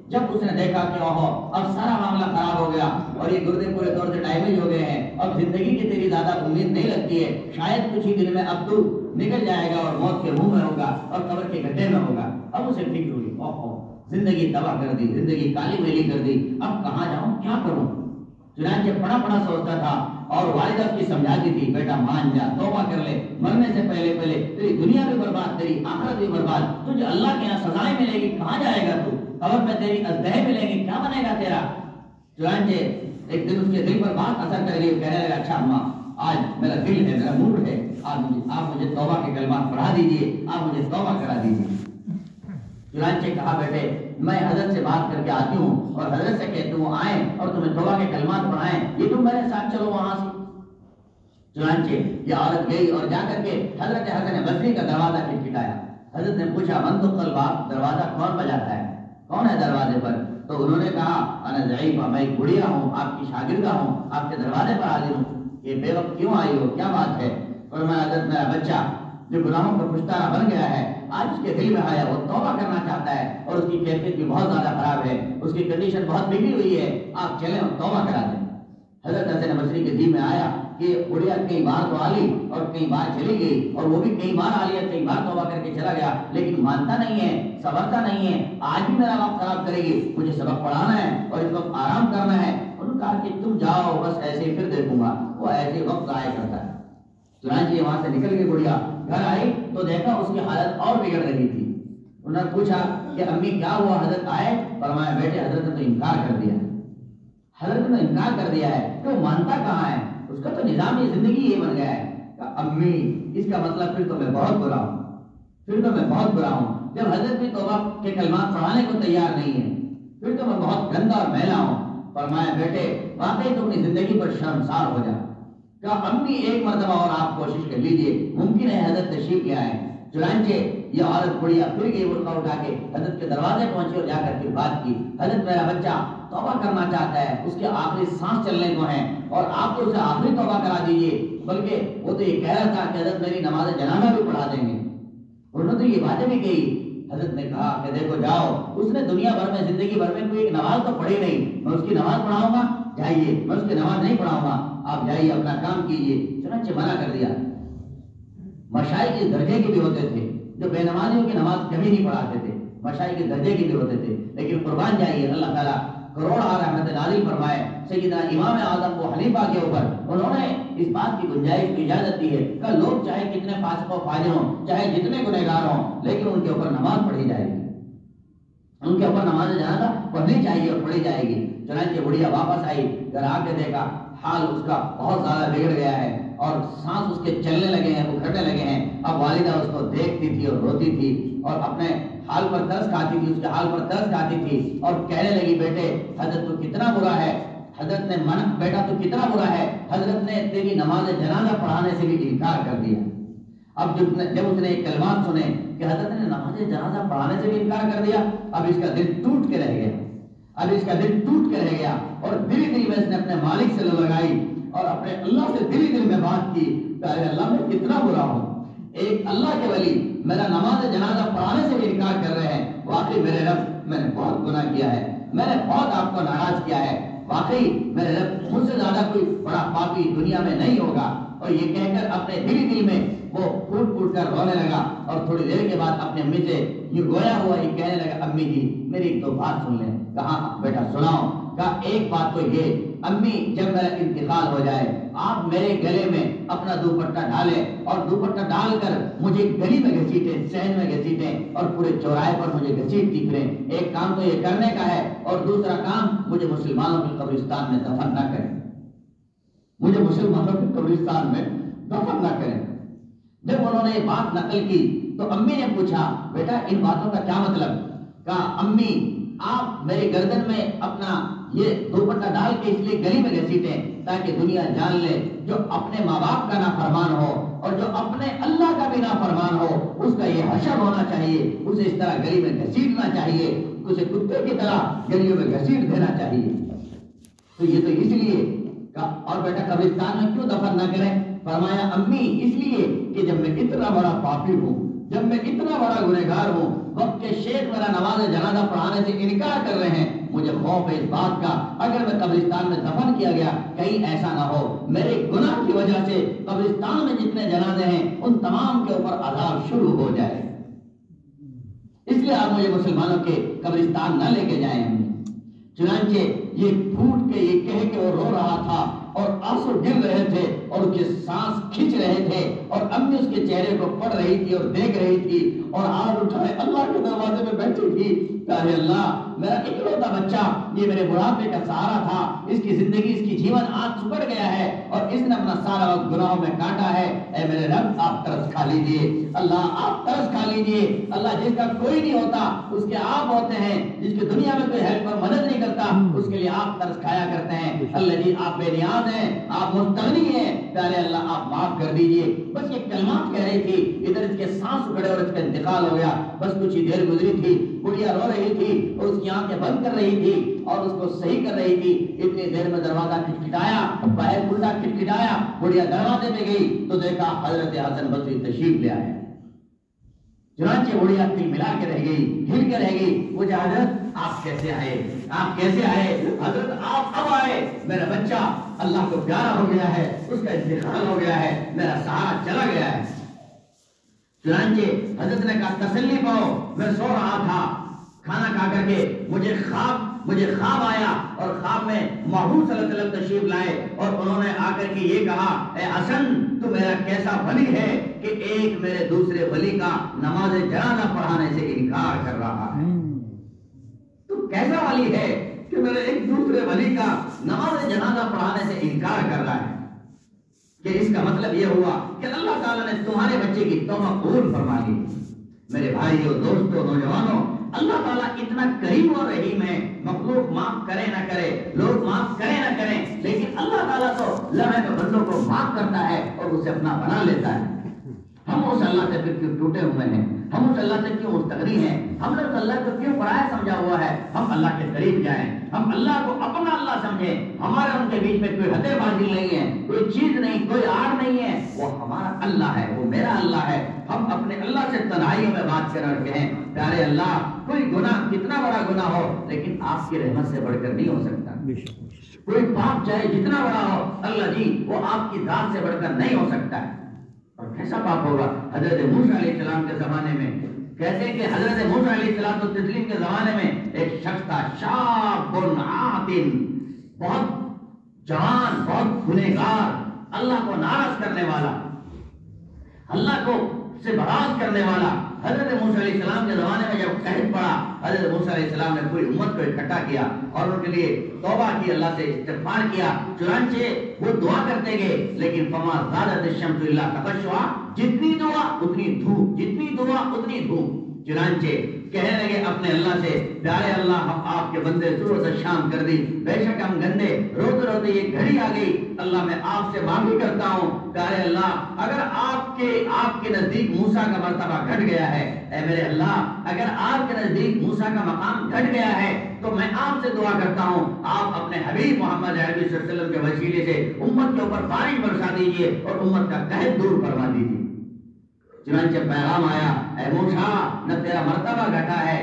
[SPEAKER 1] جب اس نے دیکھا کہ اوہو اب سارا معاملہ خراب ہو گیا اور یہ گردے پورے طور سے ڈیمیج ہو گئے ہیں، اب زندگی کی تیری زیادہ امید نہیں لگتی ہے، شاید کچھ ہی دن میں اب تو نکل جائے گا اور موت کے منہ میں ہوگا اور قبر کے گڈھے میں ہوگا. اب اسے فکر ہوئی اوہو زندگی تباہ کر دی، زندگی کالی میلی کر دی، اب کہاں جاؤں کیا کروں؟ چنانچہ پڑا پڑا سوچتا تھا اور والدہ اس کی سمجھاتی تھی بیٹا مان جا، توبہ کر لے، مرنے سے پہلے پہلے تیری دنیا بھی برباد، تیری آخرت بھی برباد، تجھے اللہ کے یہاں سزائیں ملے گی، کہاں جائے گا تو؟ قبر میں تیری ازدہے ملیں گی، کیا بنے گا تیرا؟ چنانچہ ایک دن اس کے دل پر بات اثر کر گئی، کہنے لگا اچھا اماں آج میرا دل ہے، میرا موڈ ہے، آپ مجھے توبہ کے کلمات پڑھا دیجئے، آپ مجھے توبہ کرا دیجئے۔ چنانچہ کہا بیٹے میں حضرت سے بات کر کے آتی ہوں اور حضرت سے کہتی ہوں آئیں اور تمہیں توبہ کے کلمات پڑھائیں، یہ تم میرے ساتھ چلو وہاں سے۔ چنانچہ یہ عورت گئی اور جا کر کے حضرت حسن بصری کا دروازہ کھٹکھٹایا۔ حضرت نے پوچھا من دق الباب، دروازہ کون بجاتا ہے، کون ہے دروازے پر؟ تو انہوں نے کہا انا ضعیفہ، میں ایک بڑھیا ہوں، آپ کی شاگردہ ہوں، آپ کے دروازے پر حاضر ہوں۔ یہ بے وقت کیوں آئی ہو، کیا بات ہے؟ فرمایا حضرت میرا بچہ جو گناہوں کا پشتارا بن گیا ہے، آج اس کے دل میں آیا، وہ توبہ کرنا چاہتا ہے اور اس کی کیفیت بھی بہت زیادہ خراب ہے، اس کی کنڈیشن بہت بگڑی ہوئی ہے، آپ چلیں اور توبہ کرا دیں۔ حضرت حسن بصری کے دل میں آیا کہ بڑھیا کئی بار تو آلی اور کئی بار چلی گئی، اور وہ بھی کئی بار آلی ہے، کئی بار توبہ کر کے چلا گیا، لیکن مانتا نہیں ہے، صبرتا نہیں ہے، آج بھی میرا وقت خراب کرے گی، مجھے سبق پڑھانا ہے اور اس وقت آرام کرنا ہے۔ انہوں نے کہا کہ تم جاؤ، بس ایسے ہی پھر دیکھوں گا، وہ ایسے وقت ضائع کرتا ہے۔ چنانچہ وہاں سے نکل کے بڑھیا گھر آئی تو دیکھا اس کی حالت اور بگڑ رہی تھی۔ انہوں نے پوچھا کہ امی کیا ہوا، حضرت آئے؟ فرمایا بیٹے حضرت نے تو انکار کر دیا ہے، حضرت نے انکار کر دیا ہے کہ وہ مانتا کہاں ہے، اس کا تو نظام زندگی یہ بن گیا ہے۔ کہ امی اس کا مطلب پھر تو میں بہت برا ہوں، پھر تو میں بہت برا ہوں، جب حضرت بھی توبہ کے کلمات پڑھانے کو تیار نہیں ہے پھر تو میں بہت گندا اور میلا ہوں۔ فرمایا بیٹے واقعی تو اپنی زندگی پر شرمسار ہو جا۔ کہا امی ایک مرتبہ اور آپ کوشش کر لیجئے، ممکن ہے حضرت تشریف لے آئے۔ چنانچہ یہ عورت بڑھیا پھر گئی، برقع اٹھا کے حضرت کے دروازے پہنچی اور جا کر کے بات کی، حضرت میرا بچہ توبہ کرنا چاہتا ہے، اس کے آخری سانس چلنے کو ہیں اور آپ تو اسے آخری توبہ کرا دیجئے، بلکہ وہ تو یہ کہہ رہا تھا کہ حضرت میری نماز جنازہ بھی پڑھا دیں گے، انہوں نے تو یہ باتیں بھی کہی۔ حضرت نے کہا کہ دیکھو جاؤ، اس نے دنیا بھر میں زندگی بھر میں کوئی ایک نماز تو پڑھی نہیں، میں اس کی نماز پڑھاؤں گا؟ جائیے، میں اس کی نماز نہیں پڑھاؤں گا، آپ جائیے اپنا کام کیجیے۔ چنانچہ منع کر دیا۔ مشائخ اس درجے کے بھی ہوتے تھے جو بے نمازیوں کی نماز کبھی نہیں پڑھاتے تھے، مشائخ اس درجے کے بھی ہوتے تھے، لیکن قربان جائیے اللہ تعالیٰ کروڑ رحمت نازل فرمائے سیدنا امام اعظم ابو حنیفہ کے اوپر، انہوں نے اس بات کی گنجائش کی اجازت دی ہے کہ لوگ چاہے کتنے فاسق و فاجر ہوں، چاہے جتنے گنہگار ہوں، لیکن ان کے اوپر نماز پڑھی جائے گی، ان کے اوپر نماز جنازہ پڑھنی چاہیے اور پڑھی جائے گی۔ چنانچہ بڑھیا واپس آئی، گھر آ کے دیکھا حال اس کا بہت زیادہ بگڑ گیا ہے اور سانس اس کے چلنے لگے ہیں، اکھڑنے لگے ہیں۔ اب والدہ اس کو دیکھتی تھی اور روتی تھی اور اپنے حال پر ترس کھاتی تھی، اس کے حال پر ترس کھاتی تھی اور کہنے لگی بیٹے حضرت تو کتنا برا ہے، حضرت نے منع، بیٹا تو کتنا برا ہے، حضرت نے تیری نماز جنازہ پڑھانے سے بھی انکار کر دیا۔ اب جب اس نے ایک کلمات سنے کہ حضرت نے نماز جنازہ پڑھانے سے بھی انکار کر دیا، اب اس کا دل ٹوٹ کے رہ گیا، اب اس کا دل ٹوٹ کے رہ گیا اور دل میں اس نے اپنے مالک سے لگائی اور اپنے اللہ سے دل میں بات کی کہ ارے اللہ میں کتنا برا ہوں، ایک اللہ کے ولی میرا نماز جنازہ پڑھانے سے بھی انکار کر رہے ہیں، واقعی میرے رب میں نے بہت گناہ کیا ہے، میں نے بہت آپ کو ناراض کیا ہے، واقعی میرے رب مجھ سے زیادہ کوئی بڑا پاپی دنیا میں نہیں ہوگا۔ اور یہ کہہ کر اپنے دل میں وہ پھوٹ پھوٹ کر رونے لگا اور تھوڑی دیر کے بعد اپنے امی سے یہ گویا ہوا یہ کہنے لگا امی جی میری ایک دو بات سن لیں۔ کہا بیٹا سناؤ۔ کہا ایک بات تو یہ امی جب میرا انتقال ہو جائے آپ میرے گلے میں اپنا دوپٹہ ڈالیں اور دوپٹہ ڈال کر مجھے گلی میں گھسیٹیں، صحن میں گھسیٹیں اور پورے چوراہے پر مجھے گھسیٹتی پھریں۔ ایک کام تو یہ کرنے کا ہے اور دوسرا کام مجھے مسلمانوں کے قبرستان میں دفن نہ کریں، مجھے مسلمانوں کے قبرستان میں دفن نہ کریں۔ جب انہوں نے یہ بات نقل کی تو امی نے پوچھا بیٹا ان باتوں کا کیا مطلب؟ کہا امی آپ میرے گردن میں اپنا یہ دوپٹہ ڈال کے اس لیے گلی میں گھسیٹیں تاکہ دنیا جان لے جو اپنے ماں باپ کا نافرمان ہو اور جو اپنے اللہ کا بھی نافرمان ہو اس کا یہ حشر ہونا چاہیے، اسے اس طرح گلی میں گھسیٹنا چاہیے، اسے کتے کی طرح گلیوں میں گھسیٹ دینا چاہیے۔ تو یہ تو اس لیے اور بیٹا قبرستان میں کیوں دفن نہ کریں؟ فرمایا امی اس لیے کہ جب میں اتنا بڑا پاپی ہوں، جب میں اتنا بڑا گنہگار ہوں، وقت کے شیخ میرا نماز جنازہ پڑھانے سے انکار کر رہے ہیں، مجھے خوف ہے اس بات کا اگر میں قبرستان میں دفن کیا گیا کہیں ایسا نہ ہو میرے گناہ کی وجہ سے قبرستان میں جتنے جنازے ہیں ان تمام کے اوپر عذاب شروع ہو جائے۔
[SPEAKER 2] اس لیے آپ مجھے مسلمانوں کے قبرستان نہ لے کے جائیں. چنانچہ یہ پھوٹ کے یہ کہہ کے وہ رو رہا تھا اور آنسو گر رہے تھے اور اس کے سانس کھچ رہے تھے اور امی اس کے چہرے کو پڑھ رہی تھی اور دیکھ رہی تھی اور ہاتھ اٹھائے اللہ کے دروازے میں بیٹھی تھی. پیارے اللہ، میرا اکلوتا بچہ، یہ میرے بڑھاپے کا سہارا تھا، اس کی زندگی، اس کی جیون آج سپٹ گیا ہے اور اس نے اپنا سارا وقت گناہوں میں کاٹا ہے. اے میرے رب، آپ ترس کھا لیجئے. اللہ، آپ ترس کھا لیجئے. اللہ، جس کا کوئی نہیں ہوتا اس کے آپ ہوتے ہیں، جس کی دنیا میں کوئی ہیلپ اور مدد نہیں کرتا اس کے لیے آپ ترس کھایا کرتے ہیں. اللہ جی، آپ بے نیاز ہیں، آپ مستغنی ہیں. پیارے اللہ، آپ معاف کر دیجئے. بس یہ کلمات کہہ رہی تھی، ادھر اس کے سانس اکھڑے اور اس کا انتقال ہو گیا. بس کچھ ہی دیر گزری تھی، بڑھیا رو رہی تھی اور اس کی آنکھیں بند کر رہی تھی اور اس کو صحیح کر رہی تھی. اتنی دیر میں دروازہ کھٹکھٹایا، باہر کھلا کھٹکھٹایا. بڑھیا دروازے پہ گئی تو دیکھا حضرت حسن بصری تشریف لے آئے. چنانچہ بڑھیا تل ملا کے رہ گئی، ہل کے رہ گئی. وہ حضرت آپ کیسے آئے؟ آپ کیسے آئے؟ حضرت آپ اب آئے. میرا بچہ اللہ کو پیارا ہو گیا ہے، اس کا انتقال ہو گیا ہے، میرا سہارا چلا گیا ہے. چنانچہ حضرت نے کہا تسلی پاؤ، میں سو رہا تھا کھانا کھا کر کے، مجھے خواب آیا اور خواب میں محبوب صلی اللہ علیہ وسلم تشریف لائے اور انہوں نے آ کر کے یہ کہا، اے حسن، تو میرا کیسا ولی ہے کہ ایک میرے دوسرے ولی کا نماز جنازہ پڑھانے سے انکار کر رہا ہے. تو کیسا ولی ہے کہ میرے ایک دوسرے ولی کا نماز جنازہ پڑھانے سے انکار کر رہا ہے؟ کہ اس کا مطلب یہ ہوا کہ اللہ تعالیٰ نے تمہارے بچے کی توبہ قبول فرما لی. میرے بھائیوں، دوستوں، نوجوانوں، اللہ تعالیٰ اتنا کریم اور رحیم ہے. مخلوق معاف کرے نہ کرے، لوگ معاف کرے نہ کریں، لیکن اللہ تعالیٰ تو لمحے میں بندوں کو معاف کرتا ہے اور اسے اپنا بنا لیتا ہے. ہم اس اللہ سے پھر کیوں ٹوٹے ہوئے ہیں؟ ہم اس اللہ سے کیوں مستغنی ہیں؟ ہم نے اس اللہ کو کیوں پرایا سمجھا ہوا ہے؟ ہم اللہ کے قریب جائیں، ہم اللہ کو اپنا اللہ سمجھیں. ہمارے ان کے بیچ میں کوئی حد بازی نہیں ہے، کوئی چیز نہیں، کوئی آڑ نہیں ہے. وہ ہمارا اللہ ہے، وہ میرا اللہ ہے. ہم اپنے اللہ سے تنہائیوں میں بات کر رہے ہیں. پیارے اللہ، کوئی گناہ کتنا بڑا گناہ ہو لیکن آپ کی رحمت سے بڑھ کر نہیں ہو سکتا. کوئی پاپ چاہے جتنا بڑا ہو، اللہ جی، وہ آپ کی ذات سے بڑھ کر نہیں ہو سکتا ہے. اور کیسا پاپ ہوگا؟ حضرت موسیٰ علیہ السلام کے زمانے میں کہتے ہیں کہ حضرت موسیٰ علیہ السلام کے زمانے میں ایک شخص تھا، شاب عاتن، بہت جوان، بہت گنہگار، اللہ کو ناراض کرنے والا، اللہ کو سے براز کرنے والا. حضرت موسیٰ علیہ السلام کے زمانے میں جب قحط پڑا، حضرت موسیٰ علیہ السلام نے پوری امت کو اکٹھا کیا اور ان کے لیے توبہ کی، اللہ سے استغفار کیا. چنانچہ وہ دعا کرتے گئے، لیکن فما زادت الشمس الا تبشرا، جتنی دعا اتنی دھوپ، جتنی دعا اتنی دھوپ. چنانچہ کہنے لگے اپنے اللہ سے، پیارے اللہ، ہم آپ کے بندے صبح سے شام کر دی، بے شک ہم گندے، روتے روتے یہ گھڑی آ گئی. اللہ، میں آپ سے معافی کرتا ہوں. پیارے اللہ، اگر آپ کے نزدیک موسیٰ کا مرتبہ گھٹ گیا ہے، اے میرے اللہ، اگر آپ کے نزدیک موسیٰ کا مقام گھٹ گیا ہے تو میں آپ سے دعا کرتا ہوں، آپ اپنے حبیب محمد عربی صلی اللہ علیہ وسلم کے وسیلے سے امت کے اوپر بارش برسا دیجئے اور امت کا قحط دور فرما دیجئے. چنانچہ پیغام آیا، اے موسیٰ، نہ تیرا مرتبہ گھٹا ہے،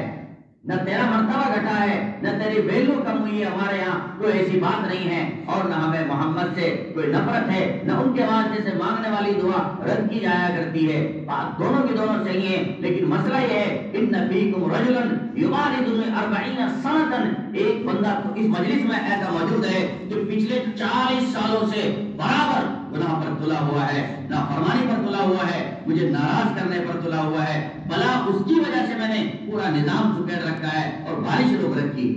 [SPEAKER 2] نہ تیرا مرتبہ گھٹا ہے، نہ تیری ویلو کم ہوئی ہے. ہمارے یہاں کوئی ایسی بات نہیں ہے اور نہ ہمیں محمد سے کوئی نفرت ہے، نہ ان کے واسطے سے مانگنے والی دعا رد کی جایا کرتی ہے. بات دونوں کی دونوں صحیح ہیں، لیکن مسئلہ یہ ہے، ان فیکم رجلا یبارد 40 سنۃ، ایک بندہ تو اس مجلس میں ایسا موجود ہے جو پچھلے 40 سالوں سے برابر گناہ پر تلا ہوا ہے، نافرمانی پر تلا ہوا ہے، مجھے ناراض کرنے پر تلا ہوا ہے. بلا اس کی وجہ سے میں نے پورا نظام سکیڑ رکھا ہے اور بارش روک رکھی.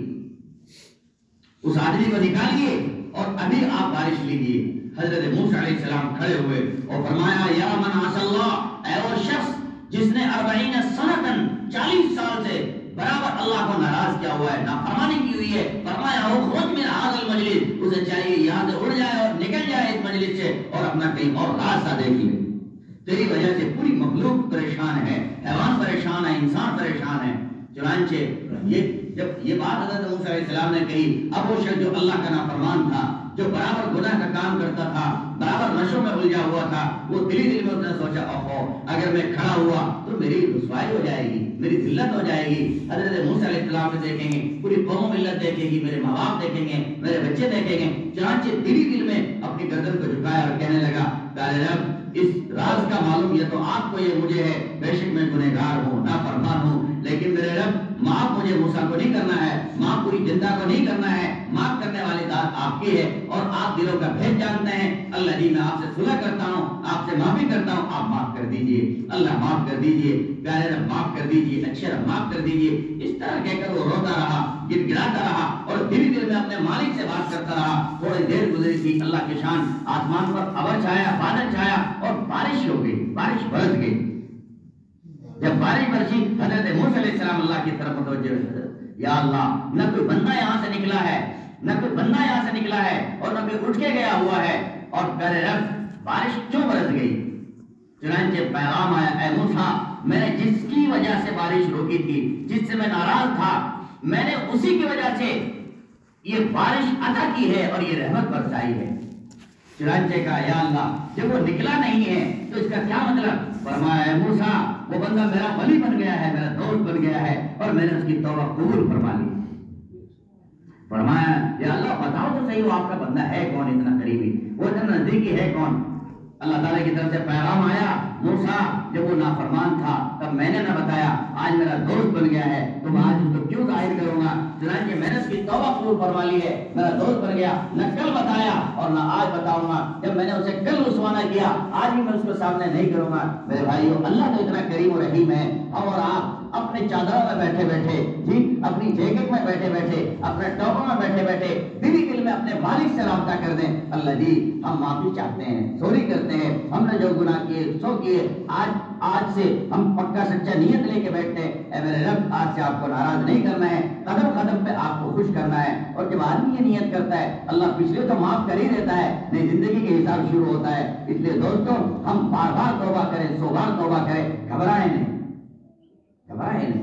[SPEAKER 2] اس آدمی کو نکالیے اور ابھی آپ بارش لیجیے. حضرت موسیٰ علیہ السلام کھڑے ہوئے اور فرمایا، یا من عصى اللہ، اے وہ شخص جس نے 40 سنۃ 40 سال سے برابر اللہ کو ناراض کیا ہوا ہے، نافرمانی کی ہوئی ہے. فرمایا، اخرج من هذا المجلس، اسے چاہیے یہاں سے اڑ جائے اور نکل جائے اس مجلس سے اور اپنا کہیں اور راستہ دیکھ لے. تیری وجہ سے پوری مخلوق پریشان ہے، حیوان پریشان ہے، انسان پریشان ہے. چنانچہ جب یہ بات حضرت موسیٰ علیہ السلام نے کہی، اب وہ شخص جو اللہ کا نافرمان تھا، جو برابر گناہ کا کام کرتا تھا، برابر نشوں میں الجھا ہوا تھا، وہ دل میں اس نے سوچا، اوہو، اگر میں کھڑا ہوا تو میری رسوائی ہو جائے گی، میری ذلت ہو جائے گی. حضرت موسیٰ علیہ السلام نے دیکھیں گے، پوری قوم ملت دیکھے گی، میرے ماں باپ دیکھیں گے، میرے بچے دیکھیں گے. چنانچہ دل میں اپنی گردن کو جھکایا اور کہنے لگا، پیارے رب، اس راز کا معلوم یہ تو آپ کو یہ مجھے ہے، بے شک میں گنہگار ہوں، نافرمان ہوں، لیکن میرے رب معاف مجھے موسیٰ کو نہیں کرنا ہے، معاف پوری جنتا کو نہیں کرنا ہے، معاف کرنے والی ذات آپ کی ہے اور آپ دلوں کا بھید جانتے ہیں۔ اللہ جی میں آپ سے صلح کرتا ہوں، آپ سے معافی کرتا ہوں، آپ معاف کر دیجئے، اللہ معاف کر دیجئے، پیارے رب معاف کر دیجئے، اچھے رب معاف کر دیجئے۔ اس طرح کہہ کر وہ روتا رہا، گر گراتا رہا اور دل دل میں اپنے مالک سے بات کرتا رہا۔ تھوڑی دیر گزری تھی، اللہ کی شان، آسمان پر ابر چھایا، بادل چھایا اور بارش ہو گئی، بارش برس گئی۔ جب بارش برسی، حضرت موسیٰ علیہ السلام اللہ کی طرف متوجہ ہوئے، یا اللہ نہ کوئی بندہ یہاں سے نکلا ہے، نہ کوئی بندہ یہاں سے نکلا ہے اور نہ کوئی اٹھ کے گیا ہوا ہے، اور پیارے رب بارش کیوں برس گئی؟ چنانچہ پیغام آیا، اے موسیٰ میں نے جس کی وجہ سے بارش روکی تھی، جس سے میں ناراض تھا، میں نے اسی کی وجہ سے یہ بارش عطا کی ہے اور یہ رحمت برسائی ہے۔ چنانچہ کہا، یا اللہ جب وہ نکلا نہیں ہے تو اس کا کیا مطلب؟ فرمایا، اے موسیٰ وہ بندہ میرا ولی بن گیا ہے، میرا دوست بن گیا ہے اور میں نے اس کی توبہ قبول فرما لی۔ فرمایا، یا اللہ بتاؤ تو صحیح وہ آپ کا بندہ ہے کون، اتنا قریبی، وہ اتنا نزدیکی ہے کون؟ اللہ تعالیٰ کی طرف سے پیغام آیا، موسیٰ جب وہ نافرمان تھا تب میں نے نہ بتایا، آج میرا دوست بن گیا ہے تو میں آج اس کو کیوں ظاہر کروں گا؟ چنانچہ میں نے اس کی توبہ قبول فرما لی ہے، میرا دوست بن گیا، نہ کل بتایا اور نہ آج بتاؤں گا۔ جب میں نے اسے کل رسوا نہ کیا، آج بھی میں اس کو سامنے نہیں کروں گا۔ میرے بھائیو، اللہ تو اتنا کریم و رحیم ہے، ہم اور آپ اپنے چادروں میں بیٹھے بیٹھے، جی اپنی جیکٹ میں بیٹھے بیٹھے، اپنے ٹوپوں میں بیٹھے بیٹھے دلی دل میں اپنے مالک سے رابطہ کر دیں، اللہ جی ہم معافی چاہتے ہیں، سوری کرتے ہیں، ہم نے جو گناہ کیے سو کیے، آج سے ہم پکا سچا نیت لے کے بیٹھتے ہیں، اے میرے رب آج سے آپ کو ناراض نہیں کرنا ہے، قدم قدم پہ آپ کو خوش کرنا ہے۔ اور جب آدمی یہ نیت کرتا ہے اللہ پچھلے تو معاف کر ہی دیتا ہے، نئی زندگی کے حساب شروع ہوتا ہے۔ اس لیے دوستوں ہم بار بار توبہ کریں، 100 بار توبہ کریں، گھبرائیں نہیں، گھبرائیں نہیں۔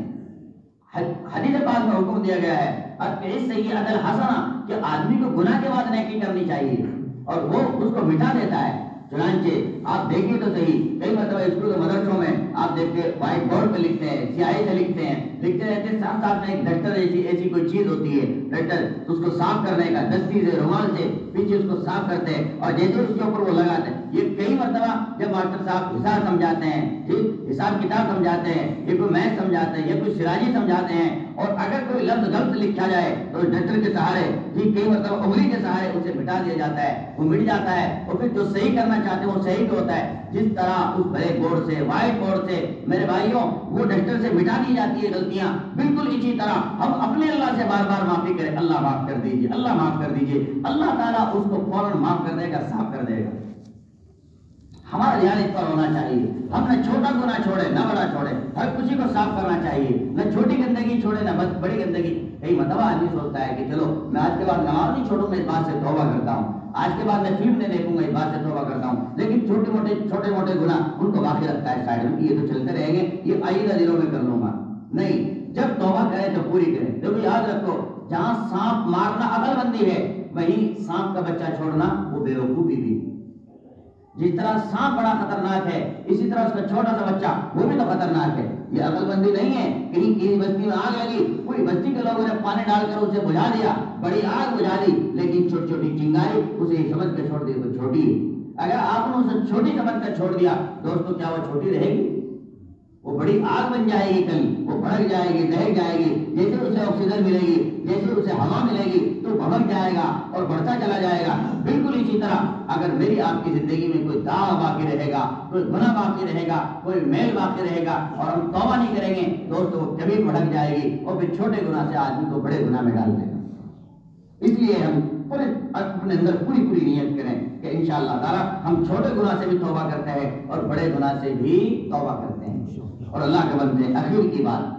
[SPEAKER 2] حدیث پاک میں حکم دیا گیا ہے اتبع السیئۃ الحسنہ کہ آدمی کو گناہ کے بعد نیکی کرنی چاہیے اور وہ اس کو مٹا دیتا ہے۔ چنانچہ آپ دیکھیے تو صحیح، کئی مرتبہ اسکول کے مدرسوں میں آپ دیکھتے وائٹ بورڈ پہ لکھتے ہیں، سیاہی سے لکھتے ہیں، لکھتے رہتے ہیں، ساتھ ساتھ میں ایک ڈسٹر ایسی کوئی چیز ہوتی ہے ڈسٹر، تو اس کو صاف کرنے کا دستی سے رومال سے پیچھے اس کو صاف کرتے ہیں اور جیسے اس کے اوپر وہ لگاتے ہیں۔ یہ کئی مرتبہ جب ماسٹر صاحب حساب سمجھاتے ہیں، ٹھیک حساب کتاب سمجھاتے ہیں، یا کوئی میتھ سمجھاتے ہیں یا کوئی سراجی سمجھاتے ہیں، اور اگر کوئی لفظ غلط لکھا جائے تو ڈسٹر کے سہارے جی کئی مرتبہ انگلی کے سہارے اسے مٹا دیا جاتا ہے، وہ مٹ جاتا ہے اور پھر جو صحیح کرنا چاہتے ہیں وہ صحیح بھی ہوتا ہے۔ جس طرح اس بلیک بورڈ سے وائٹ بورڈ سے میرے بھائیوں وہ ڈسٹر سے مٹا دی جاتی ہے غلطیاں، بالکل اسی طرح ہم اپنے اللہ سے بار بار معافی کریں، اللہ معاف کر دیجئے، اللہ معاف کر دیجئے، اللہ تعالیٰ اس کو فوراً معاف کر دے گا، صاف کر دے گا۔ ہمارا دھیان اس پر ہونا چاہیے، ہم نہ چھوٹا گناہ چھوڑے نہ بڑا چھوڑے، ہر کسی کو صاف کرنا چاہیے، نہ چھوٹی گندگی چھوڑے نہ بڑی گندگی۔ کئی مرتبہ آدمی سوچتا ہے کہ چلو میں آج کے بعد نماز نہیں چھوڑوں، میں اس بات سے توبہ کرتا ہوں، آج کے بعد میں فلم نہیں دیکھوں گا، اس بات سے توبہ کرتا ہوں، لیکن چھوٹے موٹے گناہ ان کو باقی رکھتا ہے سائڈ میں، یہ تو چلتے رہیں گے، یہ آئندہ دنوں میں کر لوں گا۔ نہیں، جب توبہ کریں تو پوری کریں۔ دیکھو یاد رکھو، جہاں سانپ مارنا عقل بندی ہے وہیں سانپ کا بچہ چھوڑنا وہ بے وقوفی بھی۔ جس طرح سانپ بڑا خطرناک ہے اسی طرح اس کا چھوٹا سا بچہ وہ بھی تو خطرناک ہے۔ یہ عقل بندی نہیں ہے، کہیں کسی بستی میں آگ لگی، پوری بستی کے لوگوں نے پانی ڈال کر اسے بجھا دیا، بڑی آگ بجھا دی، لیکن چھوٹی چھوٹی چنگاری اسے سمجھ کے چھوڑ دی تو چھوٹی ہے۔ اگر آپ نے اسے چھوٹی سمجھ کر چھوڑ دیا دوستو کیا وہ چھوٹی رہے گی؟ وہ بڑی آگ بن جائے گی، کل وہ بھڑک جائے گی، دہک جائے گی، جیسے اسے آکسیجن ملے گی، جیسے اسے ہوا ملے گی تو بھڑک جائے گا اور بڑھتا چلا جائے گا۔ بالکل اسی طرح اگر میری آپ کی زندگی میں کوئی داغ باقی رہے گا، کوئی گناہ باقی رہے گا، کوئی میل باقی رہے گا اور ہم توبہ نہیں کریں گے دوستو وہ کبھی بھڑک جائے گی اور پھر چھوٹے گناہ سے آدمی کو بڑے گناہ میں ڈال دے گا۔ اس لیے ہم اپنے اندر پوری نیت کریں کہ انشاءاللہ تعالیٰ ہم چھوٹے گناہ سے بھی توبہ کرتے ہیں اور بڑے گناہ سے بھی توبہ کرتے ہیں اور اللہ کے بندے۔ اخیر کی بات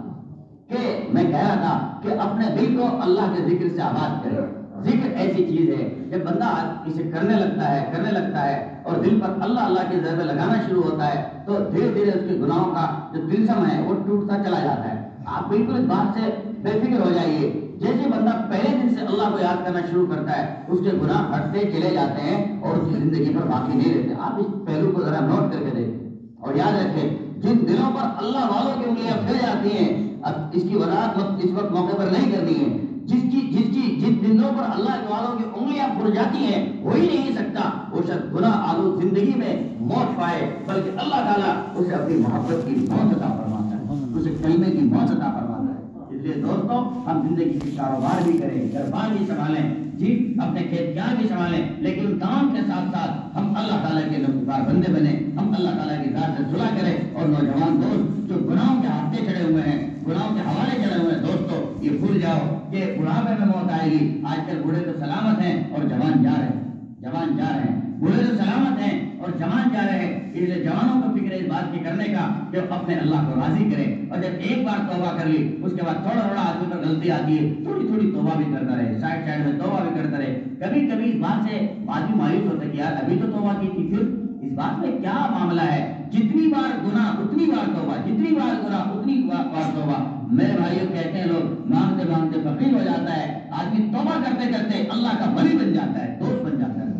[SPEAKER 2] کہ میں کہہ رہا تھا کہ اپنے دل کو اللہ کے ذکر سے آباد کریں۔ ذکر ایسی چیز ہے جب بندہ اسے کرنے لگتا ہے اور دل پر اللہ اللہ کے ضربے لگانا شروع ہوتا ہے تو دھیرے دھیرے اس کے گناہوں کا جو تلسم ہے وہ ٹوٹتا چلا جاتا ہے۔ آپ بالکل اس بات سے بے فکر ہو جائیے، جیسے بندہ پہلے دن سے اللہ کو یاد کرنا شروع کرتا ہے اس کے گناہ ہٹتے چلے جاتے ہیں اور اس کی زندگی پر باقی نہیں رہتے۔ آپ اس پہلو کو ذرا نوٹ کر کے دیکھیں اور یاد رکھیں، جن دلوں پر اللہ والوں کی انگلیاں پھر جاتی ہیں، اب اس کی وضاحت اس وقت موقع پر نہیں کرنی ہے، جن دلوں پر اللہ کے والوں کی انگلیاں پھر جاتی ہیں ہو ہی نہیں سکتا وہ شخص گناہ آلود زندگی میں موت پائے، بلکہ اللہ تعالیٰ اسے اپنی محبت کی موت عطا فرماتا ہے، اسے کلمے کی موت عطا فرماتا ہے۔ اس لیے دوستوں ہم زندگی کے کاروبار بھی کریں، گھر بار بھی سنبھالیں، جی اپنے کھیت کار بھی سنبھالیں، لیکن کام کے ساتھ ساتھ ہم اللہ تعالیٰ کے نوکر بندے بنے، ہم اللہ تعالیٰ کی ذات سے صلح کریں۔ اور نوجوان دوست جو گناہوں کے ہاتھے چڑھے ہوئے ہیں، گناہوں کے حوالے چڑھے ہوئے ہیں، دوستو یہ بھول جاؤ کہ بڑھاپے میں موت آئے گی۔ آج کل بوڑھے تو سلامت ہیں اور جوان جا رہے ہیں، بوڑھے تو سلامت ہیں اور جوان جا رہے ہیں۔ اس لیے جوانوں کو فکر ہے اس بات کی کرنے کا کہ اپنے اللہ کو راضی کرے، اور جب ایک بار توبہ کر لی اس کے بعد تھوڑا آدمی پر غلطی آتی ہے، تھوڑی توبہ بھی کرتا رہے، سائڈ میں توبہ بھی کرتا رہے۔ کبھی اس بات سے آدمی مایوس ہوتا ہے کہ یار ابھی تو توبہ کی تھی، پھر اس بات میں کیا معاملہ ہے؟ جتنی بار گناہ اتنی بار توبہ، جتنی بار گناہ اتنی بار توبہ۔ میرے بھائیوں کہتے ہیں لوگ مانگتے فقیر ہو جاتا ہے آدمی، توبہ کرتے اللہ کا ولی بن جاتا ہے، دوست بن جاتا ہے۔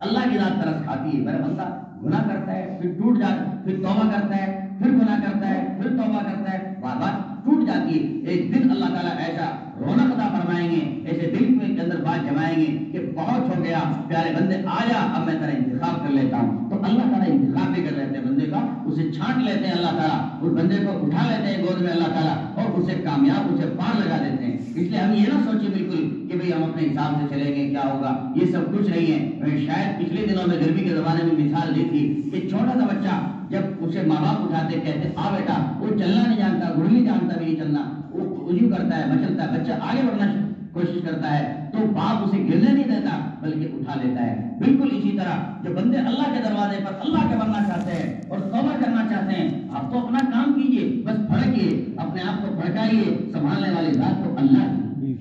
[SPEAKER 2] اللہ کی ذات ترس کھاتی ہے، میرا بندہ گناہ کرتا ہے پھر ٹوٹ جاتا ہے، پھر توبہ کرتا ہے، پھر گناہ کرتا ہے، پھر توبہ کرتا ہے، بار ٹوٹ جاتی ہے۔ ایک دن اللہ تعالیٰ ایسا رونق عطا فرمائیں گے، ایسے دل کے اندر بات جمائیں گے کہ بہت ہو گیا پیارے بندے، آیا اب میں تیرا انتخاب کر لیتا ہوں۔ تو اللہ تعالیٰ انتخاب بھی کر لیتے ہیں بندے کا، اسے چھانٹ لیتے ہیں اللہ تعالیٰ، اس بندے کو اٹھا لیتے ہیں گود میں اللہ تعالیٰ، اور اسے کامیاب، اسے پار لگا دیتے ہیں۔ اس لیے ہم یہ نہ سوچیں بالکل کہ بھئی ہم اپنے حساب سے چلیں گے کیا ہوگا، یہ سب کچھ نہیں ہے۔ میں شاید پچھلے دنوں میں گرمی کے زمانے میں مثال دی تھی کہ چھوٹا سا بچہ جب اسے ماں باپ اٹھاتے کہتے آ بیٹا، وہ چلنا نہیں جانتا، گڑ نہیں جانتا بھی نہیں چلنا، وہ یوں کرتا ہے، مچلتا ہے، بچہ آگے بڑھنا کوشش کرتا ہے تو باپ اسے گرنے نہیں دیتا بلکہ اٹھا لیتا ہے۔ بالکل اسی طرح جو بندے اللہ کے دروازے پر اللہ کے بننا چاہتے ہیں اور توبہ کرنا چاہتے ہیں، آپ تو اپنا کام کیجئے، بس بھڑکیے، اپنے آپ کو بھڑکائیے، سنبھالنے والی ذات تو اللہ کی،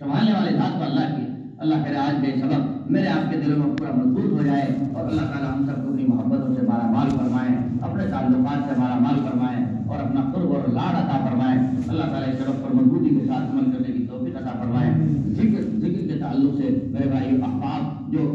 [SPEAKER 2] سنبھالنے والی ذات تو اللہ کی۔ اللہ کرے آج کے سبق میرے آپ کے دلوں میں پورا مضبوط ہو جائے، اور اللہ تعالیٰ ہم سب کو اپنی محبتوں سے مالا مال فرمائے، اپنے تعلقات سے مالا مال فرمائے، اور اپنا قرب اور لاڈ عطا فرمائے۔ اللہ تعالیٰ اس سبق پر مضبوطی کے ساتھ عمل کرنے کی توفیق عطا فرمائے۔ ذکر کے تعلق سے میرے بھائی احباب جو